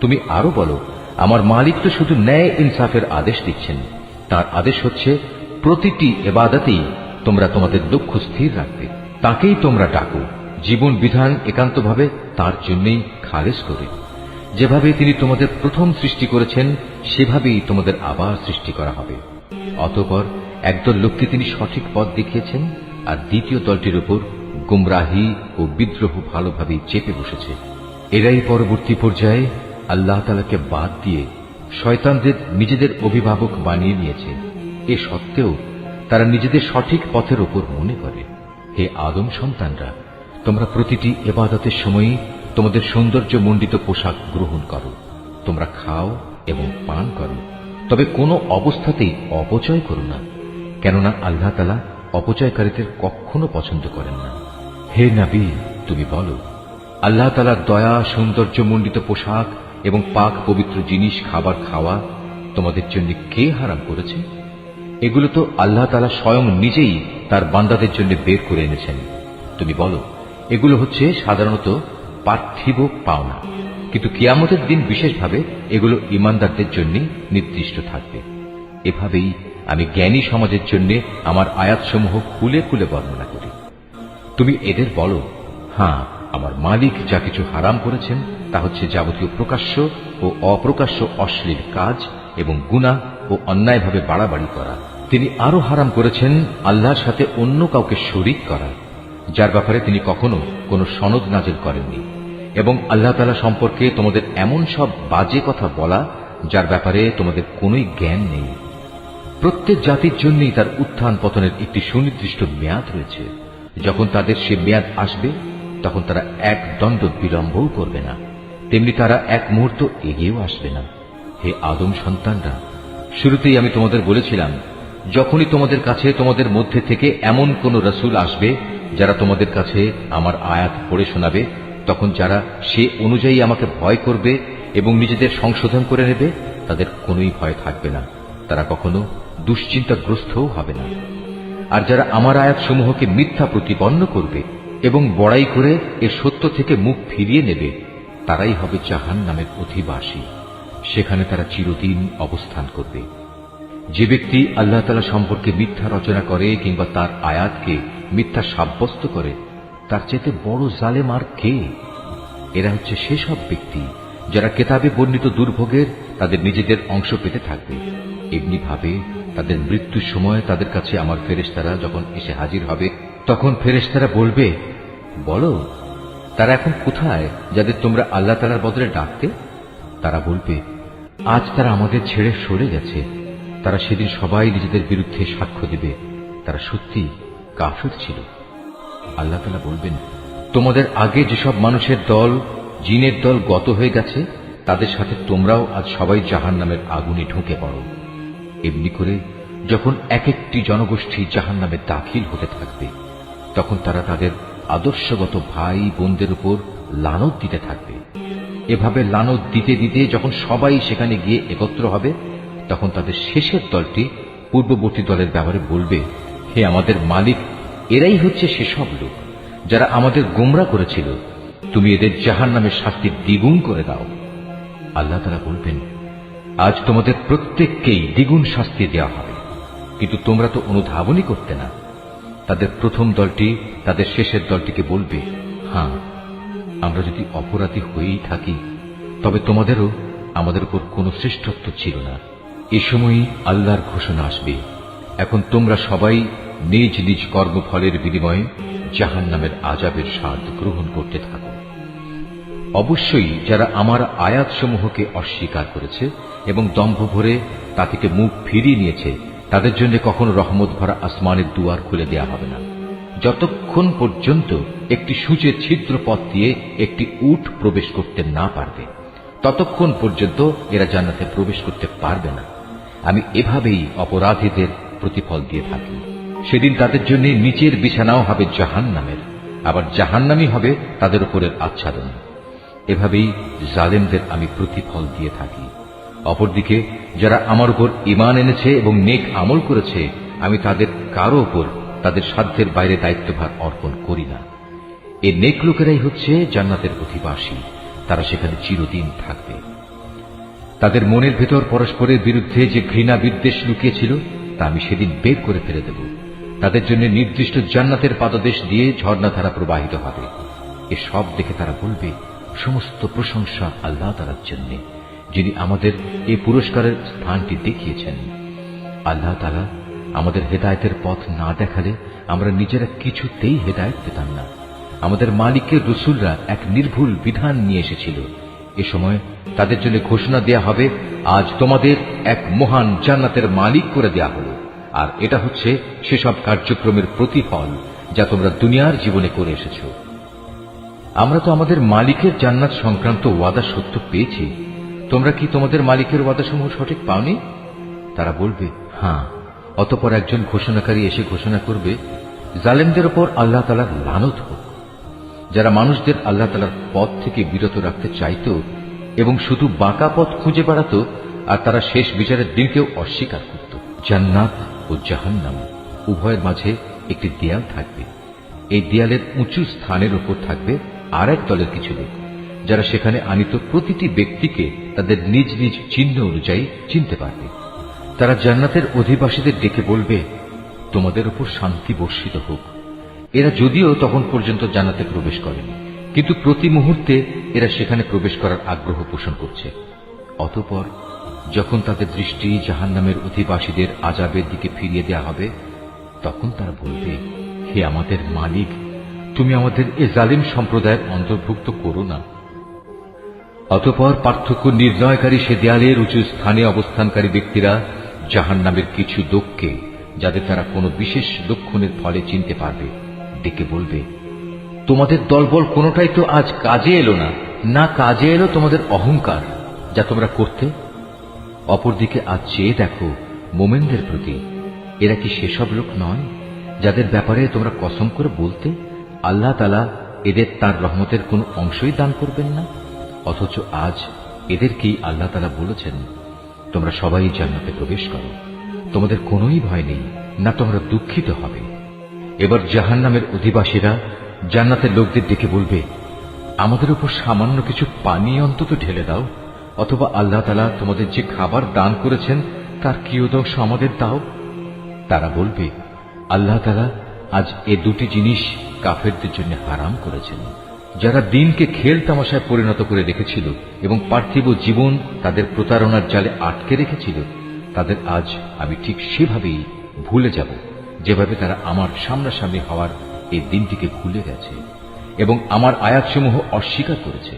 তুমি আরো বলো, আমার মালিক তো শুধু ন্যায় ইনসাফের আদেশ দিচ্ছেন। তার আদেশ হচ্ছে প্রতিটি ইবাদতেই তোমরা তোমাদের লক্ষ্য স্থির রাখবে, তাকেই তোমরা ডাকো, জীবন বিধান একান্তভাবে তার জন্যই খালেস করে। যেভাবে তিনি তোমাদের প্রথম সৃষ্টি করেছেন সেভাবেই তোমাদের আবার সৃষ্টি করা হবে। অতঃপর একদল লোককে তিনি সঠিক পথ দেখিয়েছেন, আর দ্বিতীয় দলটির উপর গুমরাহি ও বিদ্রোহ ভালোভাবেই চেপে বসেছে। এরাই পরবর্তী পর্যায়ে আল্লাহ তাআলাকে বাদ দিয়ে শয়তানদের নিজেদের অভিভাবক বানিয়ে নিয়েছে। এ সত্ত্বেও তারা নিজেদের সঠিক পথের উপর মনে করে। হে আদম সন্তানরা, তোমরা প্রতিটি ইবাদতের সময়ই তোমাদের সৌন্দর্য মণ্ডিত পোশাক গ্রহণ করো, তোমরা খাও এবং পান করো, তবে কোনো অবস্থাতেই অপচয় করো না, কেননা আল্লাহ তাআলা অপচয়কারীদের কখনো পছন্দ করেন না। হে নবী, তুমি বলো, আল্লাহ তাআলার দয়া সৌন্দর্য মণ্ডিত পোশাক এবং পাক পবিত্র জিনিস খাবার খাওয়া তোমাদের জন্য কে হারাম করেছে? এগুলো তো আল্লাহ তাআলা স্বয়ং নিজেই তার বান্দাদের জন্য বের করে এনেছেন। তুমি বলো, এগুলো হচ্ছে সাধারণত পার্থিব পাওনা, কিন্তু কিয়ামতের দিন বিশেষভাবে এগুলো ঈমানদারদের জন্য নির্দিষ্ট থাকবে। এভাবেই আমি জ্ঞানী সমাজের জন্য আমার আয়াতসমূহ খুলে খুলে বর্ণনা করি। তুমি এদের বলো, হ্যাঁ, আমার মালিক যা কিছু হারাম করেছেন তা হচ্ছে যাবতীয় প্রকাশ্য ও অপ্রকাশ্য অশ্লীল কাজ এবং গুনাহ ও অন্যায়ভাবে বাড়াবাড়ি করা। তিনি আরো হারাম করেছেন আল্লাহর সাথে অন্য কাউকে শরীক করা, যার ব্যাপারে তিনি কখনো কোনো সনদ নাজিল করেননি, এবং আল্লাহ তাআলা সম্পর্কে তোমাদের এমন সব বাজে কথা বলা যার ব্যাপারে তোমাদের কোনোই জ্ঞান নেই। প্রত্যেক জাতির জন্যই তার উত্থান পতনের একটি সুনির্দিষ্ট মেয়াদ রয়েছে। যখন তাদের সে মেয়াদ আসবে তখন তারা এক দণ্ড বিলম্বও করবে না, তেমনি তারা এক মুহূর্ত এগিয়েও আসবে না। হে আদম সন্তানরা, শুরুতেই আমি তোমাদের বলেছিলাম, যখনই তোমাদের কাছে তোমাদের মধ্যে থেকে এমন কোন রাসূল আসবে যারা তোমাদের কাছে আমার আয়াত পড়ে শোনাবে, তখন যারা সে অনুযায়ী আমাকে ভয় করবে এবং নিজেদের সংশোধন করে নেবে তাদের কোনোই ভয় থাকবে না, তারা কখনো দুশ্চিন্তাগ্রস্তও হবে না। আর যারা আমার আয়াতসমূহকে মিথ্যা প্রতিপন্ন করবে এবং বড়াই করে এ সত্য থেকে মুখ ফিরিয়ে নেবে, তারাই হবে জাহান্নামের অধিবাসী। সেখানে তারা চিরদিন অবস্থান করবে। যে ব্যক্তি আল্লাহ তাআলা সম্পর্কে মিথ্যা রচনা করে কিংবা তার আয়াতকে মিথ্যা সাব্যস্ত করে, তার চেয়ে বড় জালেম আর কে? এরা হচ্ছে সেসব ব্যক্তি যারা কেতাবে বর্ণিত দুর্ভোগের তাদের নিজেদের অংশ পেতে থাকবে। এমনি ভাবে তাদের মৃত্যুর সময় তাদের কাছে আমার ফেরেশতারা যখন এসে হাজির হবে, তখন ফেরেশতারা বলবে, বলো তারা এখন কোথায় যাদের তোমরা আল্লাহ তাআলার বদলে ডাকতে? তারা বলবে, আজ তারা আমাদের ছেড়ে সরে গেছে। তারা সেদিন সবাই নিজেদের বিরুদ্ধে সাক্ষ্য দেবে, তারা সত্যি কাফির ছিল। আল্লাহ তাআলা বলবেন, তোমাদের আগে যেসব মানুষের দল, জিনের দল গত হয়ে গেছে, তাদের সাথে তোমরাও আজ সবাই জাহান্নামের আগুনে ঢুকে পড়ো। এমনি করে যখন এক একটি জনগোষ্ঠী জাহান্নামে দাখিল হতে থাকবে, তখন তারা তাদের আদর্শগত ভাই বোনদের উপর লানত দিতে থাকবে। এভাবে লানত দিতে দিতে যখন সবাই সেখানে গিয়ে একত্র হবে, তখন তাদের শেষের দলটি পূর্ববর্তী দলের ব্যাপারে বলবে, হে আমাদের মালিক, এরাই হচ্ছে সেসব লোক যারা আমাদের গোমরা করেছিল, তুমি এদের জাহান্নামের শাস্তি দ্বিগুণ করে দাও। আল্লাহ তাআলা বলবেন, আজ তোমাদের প্রত্যেককেই দ্বিগুণ শাস্তি দেওয়া হবে, কিন্তু তোমরা তো অনুধাবনই করতে না। তাদের প্রথম দলটি তাদের শেষের দলটিকে বলবে, হ্যাঁ, আমরা যদি অপরাধী হয়েই থাকি তবে তোমাদেরও আমাদের উপর কোনো শ্রেষ্ঠত্ব ছিল না। এ সময়ই আল্লাহর ঘোষণা আসবে, এখন তোমরা সবাই নিজ নিজ কর্মফলের বিনিময়ে জাহান্নামের আযাবের স্বাদ গ্রহণ করতে থাকো। অবশ্যই যারা আমার আয়াতসমূহকে অস্বীকার করেছে এবং দম্ভ ভরে তা থেকে মুখ ফিরিয়ে নিয়েছে, তাদের জন্য কখনো রহমত ভরা আসমানের দুয়ার খুলে দেয়া হবে না, যতক্ষণ পর্যন্ত একটি সূচের ছিদ্র পথ দিয়ে একটি উট প্রবেশ করতে না পারবে, ততক্ষণ পর্যন্ত এরা জান্নাতে প্রবেশ করতে পারবে না। আমি এভাবেই অপরাধীদের প্রতিফল দিয়ে থাকি। সেদিন তাদের জন্য নিচের বিছানাও হবে জাহান্নামের, আবার জাহান্নামই হবে তাদের উপরের আচ্ছাদন। এভাবেই জালেমদের আমি প্রতিফল দিয়ে থাকি। অপরদিকে যারা আমার উপর ঈমান এনেছে এবং নেক আমল করেছে, আমি তাদের কারো উপর তাদের সাধ্যের বাইরে দায়িত্বভার অর্পণ করি না। এই নেক লোকেরাই হচ্ছে জান্নাতের অধিবাসী, তারা সেখানে চিরদিন থাকবে। তাদের মনের ভেতর পরস্পরের বিরুদ্ধে যে ঘৃণা বিদ্বেষ লুকিয়েছিল তা আমি সেদিন বের করে ফেলে দেব। তাদের জন্য নির্দিষ্ট জান্নাতের পাদদেশ দিয়ে ঝর্ণাধারা প্রবাহিত হবে। এসব দেখে তারা বলবে, সমস্ত প্রশংসা আল্লাহ তাআলার জন্য, যিনি আমাদের এই পুরস্কারের স্থানটি দেখিয়েছেন। আল্লাহ তাআলা আমাদের হেদায়েতের পথ না দেখালে আমরা নিজেরা কিছুতেই হেদায়েত পেতাম না। আমাদের মালিকের রাসূলরা এক নির্ভুল বিধান নিয়ে এসেছিল। এ সময় তাদের জন্য ঘোষণা দেয়া হবে, আজ তোমাদের এক মহান জান্নাতের মালিক করে দেয়া হলো, আর এটা হচ্ছে সেসব কার্যক্রমের প্রতিফল যা তোমরা দুনিয়ার জীবনে করে এসেছ। আমরা তো আমাদের মালিকের জান্নাত সংক্রান্ত ওয়াদা সত্য পেয়েছি, তোমরা কি তোমাদের মালিকের ওয়াদাসমূহ সঠিক পাওনি? তারা বলবে, হ্যাঁ। অতঃপর একজন ঘোষণাকারী এসে ঘোষণা করবে, জালেমদের উপর আল্লাহ তাআলার লানত হোক। যারা মানুষদের আল্লাহ তাআলার পথ থেকে বিরত রাখতে চাইত এবং শুধু বাঁকা পথ খুঁজে বেড়াত, আর তারা শেষ বিচারের দিনকেও অস্বীকার করত। জান্নাত ও জাহান্নাম উভয়ের মাঝে একটি দেয়াল থাকবে। এই দেয়ালের উঁচু স্থানের উপর থাকবে আর এক দলের কিছু লোক, যারা সেখানে আনিত প্রতিটি ব্যক্তিকে তাদের নিজ নিজ চিহ্ন অনুযায়ী চিনতে পারবে। তারা জান্নাতের অধিবাসীদের ডেকে বলবে, তোমাদের উপর শান্তি বর্ষিত হোক। এরা যদিও তখন পর্যন্ত জান্নাতে প্রবেশ করেনি, কিন্তু প্রতি মুহূর্তে এরা সেখানে প্রবেশ করার আগ্রহ পোষণ করছে। অতঃপর যখন তাদের দৃষ্টি জাহান্নামের অধিবাসীদের আযাবের দিকে ফিরিয়ে দেওয়া হবে, তখন তারা বলবে, হে আমাদের মালিক, তুমি আমাদের এ জালিম সম্প্রদায়ের অন্তর্ভুক্ত করো না। অতঃপর পার্থক্য নির্ণয়কারী সে দেয়ালের উঁচু স্থানে অবস্থানকারী ব্যক্তিরা জাহান্নামের কিছু লোককে, যাদের তারা কোনো বিশেষ লক্ষণের ফলে চিনতে পারবে, ডেকে বলবে, তোমাদের দলবল কোনোটাই তো আজ কাজে এলো না, না কাজে এলো তোমাদের অহংকার যা তোমরা করতে। অপরদিকে আজ চেয়ে দেখো মোমেনদের প্রতি, এরা কি সেসব লোক নয় যাদের ব্যাপারে তোমরা কসম করে বলতে আল্লাহ তাআলা এদের তার রহমতের কোনো অংশই দান করবেন না, অথচ আজ এদেরকেই আল্লাহ তাআলা বলেছেন, তোমরা সবাই জান্নাতে প্রবেশ করো, তোমাদের কোনোই ভয় নেই, না তোমরা দুঃখিত হবে। এবার জাহান্নামের অধিবাসীরা জান্নাতের লোকদের ডেকে বলবে, আমাদের উপর সামান্য কিছু পানি অন্তত ঢেলে দাও, অথবা আল্লাহ তাআলা তোমাদের যে খাবার দান করেছেন তার কিয়দংশ আমাদের দাও। তারা বলবে, আল্লাহ তাআলা আজ এ দুটি জিনিস কাফেরদের জন্য হারাম করেছেন। যারা দিনকে খেল তামাশায় পরিণত করে রেখেছিল এবং পার্থিব জীবন তাদের প্রতারণার জালে আটকে রেখেছিল, তাদের আজ আমি ঠিক সেভাবেই ভুলে যাব যেভাবে তারা আমার সামনাসামনি হওয়ার এই দিনটিকে ভুলে গেছে এবং আমার আয়াতসমূহ অস্বীকার করেছে।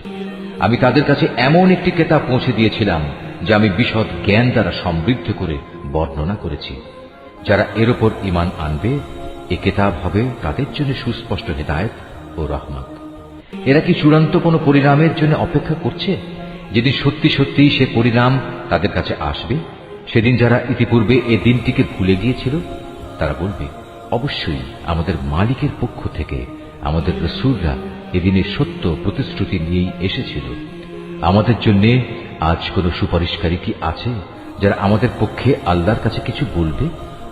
আমি তাদের কাছে এমন একটি কিতাব পৌঁছে দিয়েছিলাম যা আমি বিশদ জ্ঞান দ্বারা সমৃদ্ধ করে বর্ণনা করেছি। যারা এর উপর ঈমান আনবে, এ কিতাব হবে তাদের জন্য সুস্পষ্ট হিদায়াত ও রহমত। এরা কি চূড়ান্ত কোনো পরিণামের জন্য অপেক্ষা করছে, যেদিন সত্যি সত্যি সে পরিণাম তাদের কাছে আসবে? সেদিন যারা ইতিপূর্বে এ দিনটিকে ভুলে গিয়েছিল, তারা বলবে, অবশ্যই আমাদের মালিকের পক্ষ থেকে আমাদের রাসূলরা এদিনের সত্য প্রতিশ্রুতি নিয়েই এসেছিল। আমাদের জন্য আজ কোনো সুপারিশকারী কি আছে যারা আমাদের পক্ষে আল্লাহর কাছে কিছু বলবে?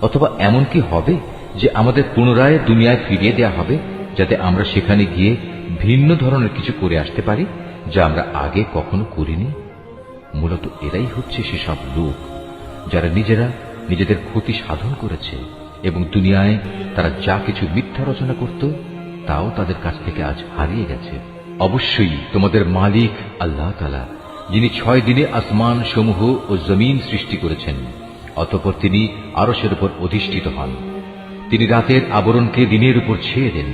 অথবা এমন কি হবে যে আমাদের পুনরায় দুনিয়ায় ফিরিয়ে দেয়া হবে, যাতে আমরা সেখানে গিয়ে ভিন্ন ধরনের কিছু করে আসতে পারি যা আমরা আগে কখনো করিনি? মূলত এরাই হচ্ছে সেসব লোক যারা নিজেরা নিজেদের ক্ষতি সাধন করেছে এবং দুনিয়ায় তারা যা কিছু মিথ্যা রচনা করত তাও তাদের কাছ থেকে আজ হারিয়ে গেছে। অবশ্যই তোমাদের মালিক আল্লাহ তাআলা, যিনি 6 দিনে আসমান সমূহ ও জমিন সৃষ্টি করেছেন, অতঃপর তিনি আরশের উপর অধিষ্ঠিত হন। তিনি রাতের আবরণকে দিনের উপর ছেয়ে দেন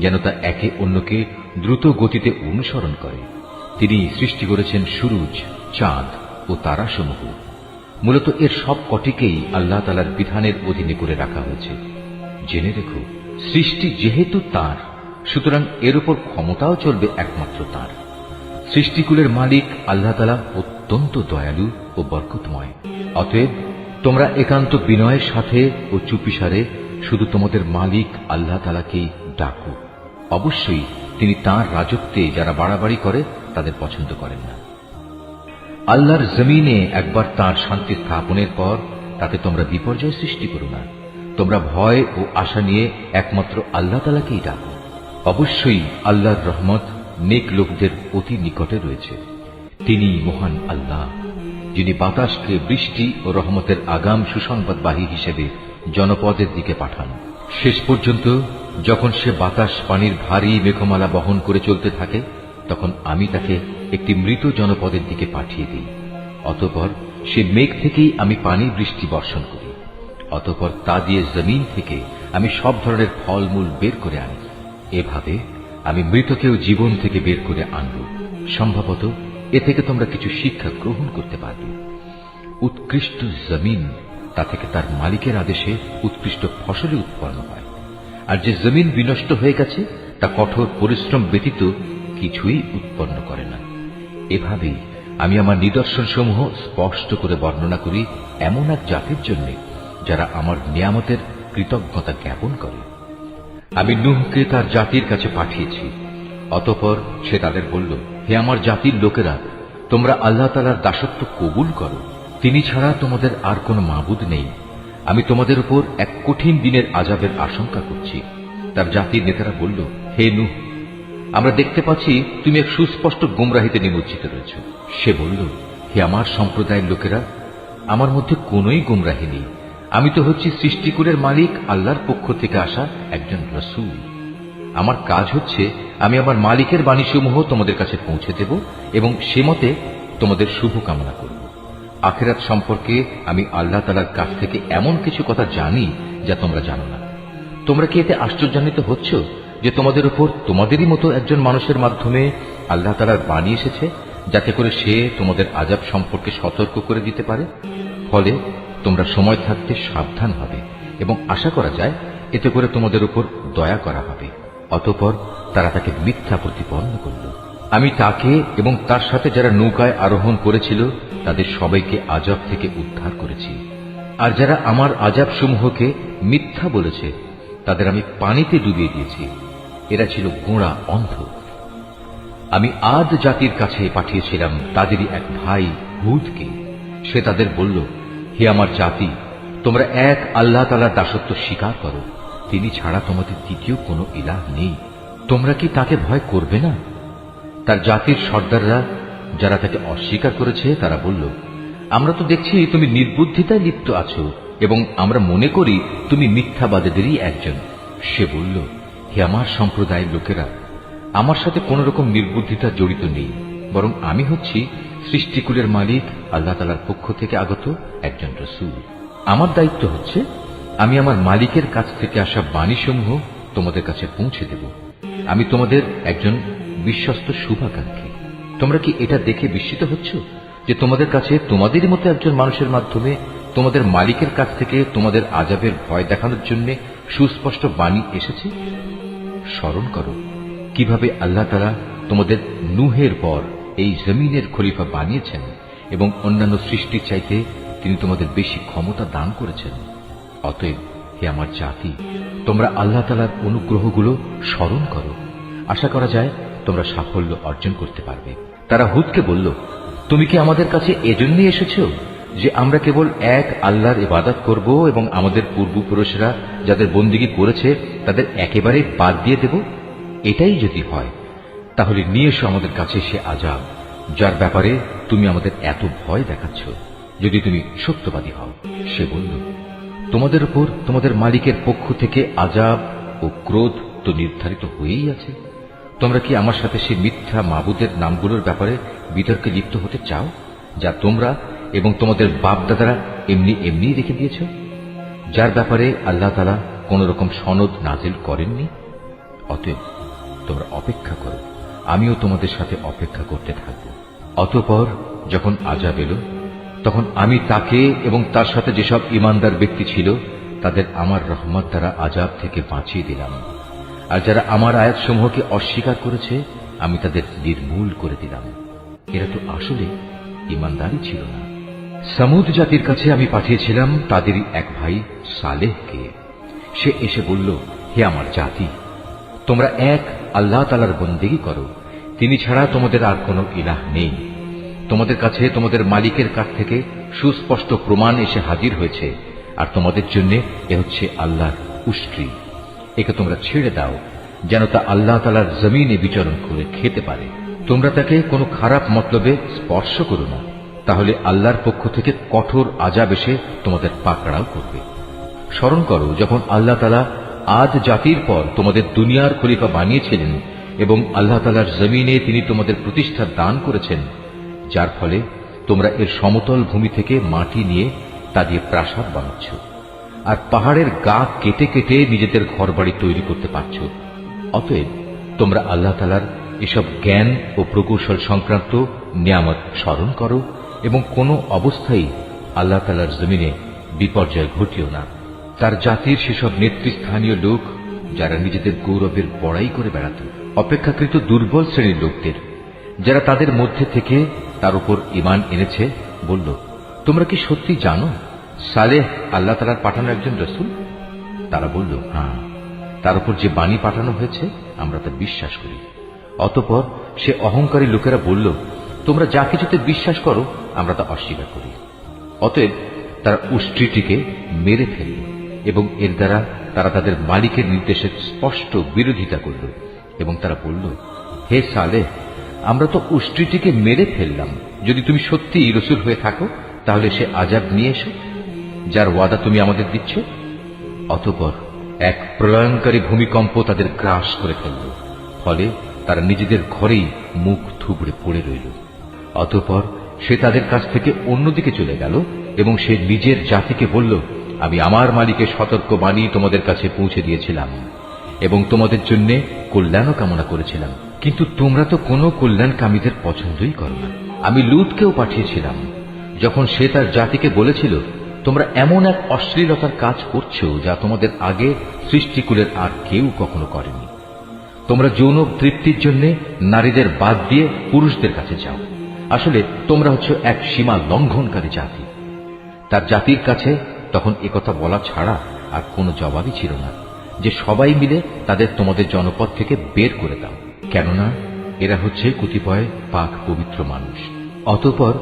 যেন তা একে অন্যকে দ্রুত গতিতে অনুসরণ করে। তিনি সৃষ্টি করেছেন সূরজ, চাঁদ ও তারাসমূহ। মূলত এর সব কটিকেই আল্লাহ তাআলার বিধানের অধীনে করে রাখা হয়েছে। জেনে রেখো, সৃষ্টি যেহেতু তাঁর, সুতরাং এর উপর ক্ষমতাও চলবে একমাত্র তাঁর। সৃষ্টিকুলের মালিক আল্লাহ তাআলা অত্যন্ত দয়ালু ও বরকতময়। অতএব তোমরা একান্ত বিনয়ের সাথে ও চুপিসারে শুধু তোমাদের মালিক আল্লাহ তাআলাকেই ডাকো। অবশ্যই তিনি তাঁর রাজত্বে যারা বাড়াবাড়ি করে তাদের পছন্দ করেন না। আল্লাহর জমিনে একবার তাঁর শান্তি স্থাপনের পর তাতে তোমরা বিপর্যয় সৃষ্টি করো না। তোমরা ভয় ও আশা নিয়ে একমাত্র আল্লাহ তাআলাকেই ডাকো। অবশ্যই আল্লাহর রহমত নেক লোকদের অতি নিকটে রয়েছে। তিনি মহান আল্লাহ, যিনি বাতাসকে বৃষ্টি ও রহমতের আগাম সুসংবাদবাহী হিসেবে জনপদের দিকে পাঠান। শেষ পর্যন্ত যখন সে বাতাস পানির ভারী মেঘমালা বহন করে চলতে থাকে, তখন আমি তাকে একটি মৃত জনপদের দিকে পাঠিয়ে দিই। অতঃপর সে মেঘ থেকেই আমি পানি বৃষ্টি বর্ষণ করি। অতঃপর তা দিয়ে জমিন থেকে আমি সব ধরনের ফলমূল বের করে আনি। এভাবে আমি মৃতকেও জীবন থেকে বের করে আনব। সম্ভবত এ থেকে তোমরা কিছু শিক্ষা গ্রহণ করতে পারবে। উৎকৃষ্ট জমিন, তা থেকে তার মালিকের আদেশে উৎকৃষ্ট ফসলই উৎপন্ন হয়। আর যে জমিন বিনষ্ট হয়ে গেছে তা কঠোর পরিশ্রম ব্যতীত কিছুই উৎপন্ন করে না। এভাবেই আমি আমার নিদর্শনসমূহ স্পষ্ট করে বর্ণনা করি এমন এক জাতির জন্য যারা আমার নিয়ামতের কৃতজ্ঞতা জ্ঞাপন করে। আমি নূহকে তার জাতির কাছে পাঠিয়েছি। অতঃপর সে তাদের বলল, হে আমার জাতির লোকেরা, তোমরা আল্লাহ তাআলার দাসত্ব কবুল করো। তিনি ছাড়া তোমাদের আর কোনো মাবুদ নেই। আমি তোমাদের উপর এক কঠিন দিনের আযাবের আশঙ্কা করছি। তার জাতির নেতারা বলল, হে নূহ, আমরা দেখতে পাচ্ছি তুমি এক সুস্পষ্ট গোমরাহিতে নিমজ্জিত রয়েছ। সে বলল, হে আমার সম্প্রদায়ের লোকেরা, আমার মধ্যে কোনোই গোমরাহি নেই। আমি তো হচ্ছি সৃষ্টিকুলের মালিক আল্লাহর পক্ষ থেকে আসা একজন রাসূল। আমার কাজ হচ্ছে আমি আমার মালিকের বাণীসমূহ তোমাদের কাছে পৌঁছে দেব এবং সে মতে তোমাদের শুভ কামনা করব। আখিরাত সম্পর্কে আমি আল্লাহ তাআলার কাছ থেকে এমন কিছু কথা জানি যা তোমরা জানো না। তোমরা কি এতে আশ্চর্যান্বিত হচ্ছ যে তোমাদের উপর তোমাদেরই মতো একজন মানুষের মাধ্যমে আল্লাহ তাআলার বাণী এসেছে, যাতে করে সে তোমাদের আযাব সম্পর্কে সতর্ক করে দিতে পারে? ফলে তোমরা সময় থাকতে সাবধান হবে এবং আশা করা যায় এতে করে তোমাদের উপর দয়া করা হবে। অতঃপর তারা তাকে মিথ্যা প্রতিপন্ন করল। আমি তাকে এবং তার সাথে যারা নৌকায় আরোহণ করেছিল তাদের সবাইকে আযাব থেকে উদ্ধার করেছি। আর যারা আমার আযাব সমূহকে মিথ্যা বলেছে তাদের আমি পানিতে ডুবিয়ে দিয়েছি। এরা ছিল গোঁড়া অন্ধ। আমি আদ জাতির কাছে পাঠিয়েছিলাম তাদেরই এক ভাই হুদকে। সে তাদের বলল, হে আমার জাতি, তোমরা এক আল্লাহ তাআলার দাসত্ব স্বীকার করো, তিনি ছাড়া তোমাদের দ্বিতীয় কোনো ইলাহ নেই। তোমরা কি তাকে ভয় করবে না? তার জাতির সর্দাররা যারা তাকে অস্বীকার করেছে তারা বলল, আমরা তো দেখছি তুমি নির্বুদ্ধিতায় লিপ্ত আছো এবং আমরা মনে করি তুমি মিথ্যাবাদীদেরই একজন। সে বলল, হে আমার সম্প্রদায়ের লোকেরা, আমার সাথে কোন রকম নির্বুদ্ধিতা জড়িত নেই, বরং আমি হচ্ছি সৃষ্টিকুলের মালিক আল্লাহ তাআলার পক্ষ থেকে আগত একজন রাসূল। আমার দায়িত্ব হচ্ছে আমি আমার মালিকের কাছ থেকে আসা বাণীসমূহ তোমাদের কাছে পৌঁছে দেব। আমি তোমাদের একজন বিশ্বস্ত শুভাকাঙ্ক্ষী। তোমরা কি এটা দেখে বিস্মিত হচ্ছ যে তোমাদের কাছে তোমাদেরই মতো একজন মানুষের মাধ্যমে তোমাদের মালিকের কাছ থেকে তোমাদের আযাবের ভয় দেখানোর জন্য সুস্পষ্ট বাণী এসেছে? স্মরণ করো কিভাবে আল্লাহ তাআলা তোমাদের নূহের পর এই জমিনের খলিফা বানিয়েছেন এবং অন্যান্য সৃষ্টির চাইতে তিনি তোমাদের বেশি ক্ষমতা দান করেছেন। অতএব হে আমার জাতি, তোমরা আল্লাহ তাআলার অনুগ্রহগুলো স্মরণ করো। আশা করা যায় তোমরা সাফল্য অর্জন করতে পারবে। তারা হুদকে বলল, তুমি কি আমাদের কাছে এজন্যই এসেছ যে আমরা কেবল এক আল্লাহর ইবাদত করব এবং আমাদের পূর্বপুরুষরা যাদের বন্দিগি করেছে তাদের একেবারে বাদ দিয়ে দেব? এটাই যদি হয় তাহলে নিয়ে এসো আমাদের কাছে সে আযাব যার ব্যাপারে তুমি আমাদের এত ভয় দেখাচ্ছ, যদি তুমি সত্যবাদী হও। সে বলল, তোমাদের উপর তোমাদের মালিকের পক্ষ থেকে আযাব ও ক্রোধ তো নির্ধারিত হয়েই আছে। তোমরা কি আমার সাথে সেই মিথ্যা মাবুদের নামগুলোর ব্যাপারে বিতর্কে লিপ্ত হতে চাও, যা তোমরা এবং তোমাদের বাপ দাদারা এমনি এমনি রেখে দিয়েছ, যার ব্যাপারে আল্লাহ তাআলা কোন রকম সনদ নাজিল করেননি? অতএব তোমরা অপেক্ষা করো, আমিও তোমাদের সাথে অপেক্ষা করতে থাকব। অতঃপর যখন আযাব এলো তখন আমি তাকে এবং তার সাথে যেসব ঈমানদার ব্যক্তি ছিল তাদের আমার রহমত দ্বারা আযাব থেকে বাঁচিয়ে দিলাম। আর যারা আমার আয়াতসমূহকে অস্বীকার করেছে আমি তাদের নির্মূল করে দিলাম। এরা তো আসলে ঈমানদারই ছিল না। সামুদ জাতির কাছে আমি পাঠিয়েছিলাম তাদেরই এক ভাই সালেহকে। সে এসে বলল, হে আমার জাতি, তোমরা এক আল্লাহ তাআলার বন্দেগী করো, তিনি ছাড়া তোমাদের আর কোনো ইলাহ নেই। তোমাদের কাছে তোমাদের মালিকের কাছ থেকে সুস্পষ্ট প্রমাণ এসে হাজির হয়েছে, আর তোমাদের জন্য এ হচ্ছে আল্লাহর উষ্ট্রি। একে তোমরা ছেড়ে দাও যেন তা আল্লাহ তাআলার জমিনে বিচরণ করে খেতে পারে। তোমরা তাকে কোনো খারাপ মতলবে স্পর্শ করো না, তাহলে আল্লাহর পক্ষ থেকে কঠোর আযাব এসে তোমাদের পাকড়াও করবে। স্মরণ করো যখন আল্লাহ তাআলা আদ জাতির পর তোমাদের দুনিয়ার খলিফা বানিয়েছিলেন এবং আল্লাহ তাআলার জমিনে তিনি তোমাদের প্রতিষ্ঠা দান করেছেন, যার ফলে তোমরা এর সমতল ভূমি থেকে মাটি নিয়ে তা দিয়ে প্রাসাদ বানাচ্ছ, আর পাহাড়ের গা কেটে কেটে নিজেদের ঘরবাড়ি তৈরি করতে পারছ। অতএব তোমরা আল্লাহ তাআলার এসব জ্ঞান ও প্রকৌশল সংক্রান্ত নিয়ামত স্মরণ করো এবং কোনো অবস্থায় আল্লাহ তাআলার জমিনে বিপর্যয় ঘটিও না। তার জাতির সেসব নেতৃস্থানীয় লোক যারা নিজেদের গৌরবের বড়াই করে বেড়াত, অপেক্ষাকৃত দুর্বল শ্রেণীর লোকদের যারা তাদের মধ্যে থেকে তার উপর ঈমান এনেছে, বলল, তোমরা কি সত্যি জানো সালেহ আল্লাহ তাআলার পাঠানো একজন রাসূল? তারা বলল, হ্যাঁ, তার উপর যে বাণী পাঠানো হয়েছে আমরা তা বিশ্বাস করি। অতঃপর সে অহংকারী লোকেরা বলল, তোমরা যা কিছুতে বিশ্বাস করো আমরা তা অস্বীকার করি। অতএব তারা উষ্ট্রিটিকে মেরে ফেলল এবং এর দ্বারা তারা তাদের মালিকের নির্দেশের স্পষ্ট বিরোধিতা করল এবং তারা বলল, হে সালেহ, আমরা তো উষ্ট্রিটিকে মেরে ফেললাম। যদি তুমি সত্যি রাসূল হয়ে থাকো তাহলে সে আযাব নিয়ে এসো যার ওয়াদা তুমি আমাদের দিচ্ছ। অতঃপর এক প্রলয়ঙ্কারী ভূমিকম্প তাদের গ্রাস করে ফেলল, ফলে তারা নিজেদের ঘরেই মুখ থুবড়ে পড়ে রইল। অতঃপর সে তাদের কাছ থেকে অন্যদিকে চলে গেল এবং সে নিজের জাতিকে বলল, আমি আমার মালিকের সতর্কবাণী তোমাদের কাছে পৌঁছে দিয়েছিলাম এবং তোমাদের জন্য কল্যাণও কামনা করেছিলাম, কিন্তু তোমরা তো কোনো কল্যাণকামীদের পছন্দই করো না। আমি লূতকেও পাঠিয়েছিলাম, যখন সে তার জাতিকে বলেছিল, তোমরা এমন এক অশ্লীলতার কাজ করছো যা তোমাদের আগে সৃষ্টিকুলের আর কেউ কখনো করেনি। তোমরা যৌন তৃপ্তির জন্য নারীদের বাদ দিয়ে পুরুষদের কাছে যাও। আসলে তোমরা হচ্ছে এক সীমা লঙ্ঘনকারী জাতি। তার জাতির কাছে তখন একথা বলা ছাড়া আর কোনো জবাবই ছিল না যে সবাই মিলে তাদের তোমাদের জনপদ থেকে বের করে দাও, কেননা এরা হচ্ছে কতিপয় পাক পবিত্র মানুষ। অতঃপর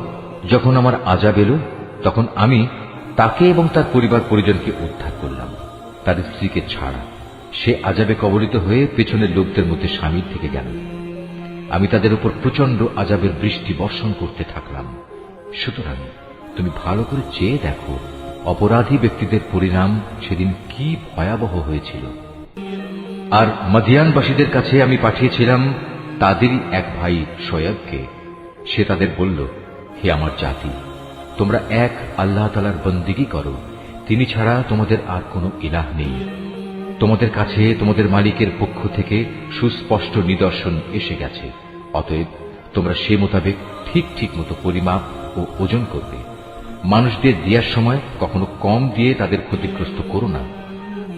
যখন আমার আযাব এলো, তখন আমি তাকে এবং তার পরিবার পরিজনকে উদ্ধার করলাম, তার স্ত্রীকে ছাড়া। সে আযাবে কবলিত হয়ে পেছনের লোকদের মধ্যে শামিল থেকে গেল। আমি তাদের উপর প্রচন্ড আযাবের বৃষ্টি বর্ষণ করতে থাকলাম। সুতরাং তুমি ভালো করে চেয়ে দেখো অপরাধী ব্যক্তিদের পরিণাম সেদিন কি ভয়াবহ হয়েছিল। আর মদিয়ানবাসীদের কাছে আমি পাঠিয়েছিলাম তাদেরই এক ভাই শোয়েবকে। সে তাদের বলল, হে আমার জাতি, তোমরা এক আল্লাহ তাআলার বন্দেগী করো, তিনি ছাড়া তোমাদের আর কোনো ইলাহ নেই। তোমাদের কাছে তোমাদের মালিকের পক্ষ থেকে সুস্পষ্ট নিদর্শন এসে গেছে, অতএব তোমরা সে মোতাবেক ঠিক ঠিক মতো পরিমাপ ও ওজন করবে। মানুষদের দেওয়ার সময় কখনো কম দিয়ে তাদের ক্ষতিগ্রস্ত করো না।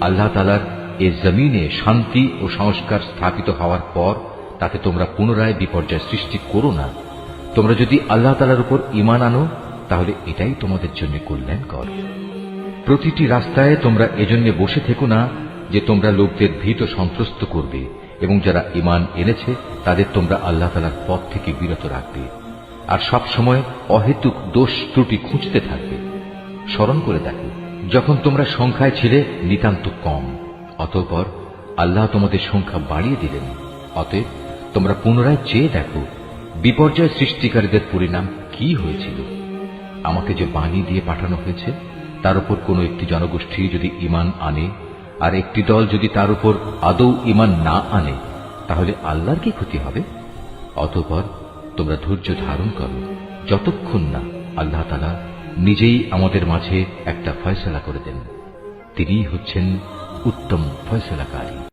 আল্লাহ তাআলার এ জমিনে শান্তি ও সংস্কার স্থাপিত হওয়ার পর তাতে তোমরা পুনরায় বিপর্যয় সৃষ্টি করো না। তোমরা যদি আল্লাহ তাআলার উপর ঈমান আনো, তাহলে এটাই তোমাদের জন্য কল্যাণকর। প্রতিটি রাস্তায় তোমরা এজন্য বসে থেকো না যে তোমরা লোকদের ভীত সন্ত্রস্ত করবে, এবং যারা ঈমান এনেছে তাদের তোমরা আল্লাহ তাআলার পথ থেকে বিরত রাখবে, আর সব সময় অহেতুক দোষ ত্রুটি খুঁজতে থাকবে। স্মরণ করে দেখো, যখন তোমরা সংখ্যায় ছিলে নিতান্ত কম, অতঃপর আল্লাহ তোমাদের সংখ্যা বাড়িয়ে দিলেন। অতএব তোমরা পুনরায় চেয়ে দেখো বিপর্যয় সৃষ্টিকারীদের পরিণাম কি হয়েছিল। আমাকে যে বাণী দিয়ে পাঠানো হয়েছে তার উপর কোন একটি জনগোষ্ঠী যদি ঈমান আনে আর একটি দল যদি তার উপর আদৌ ঈমান না আনে, তাহলে আল্লাহর কি ক্ষতি হবে? অতঃপর তোমরা ধৈর্য ধারণ করো যতক্ষণ না আল্লাহ তাআলা নিজেই আমাদের মাঝে একটা ফয়সালা করে দেন। তিনিই হচ্ছেন উত্তম ফয়সালাকারী।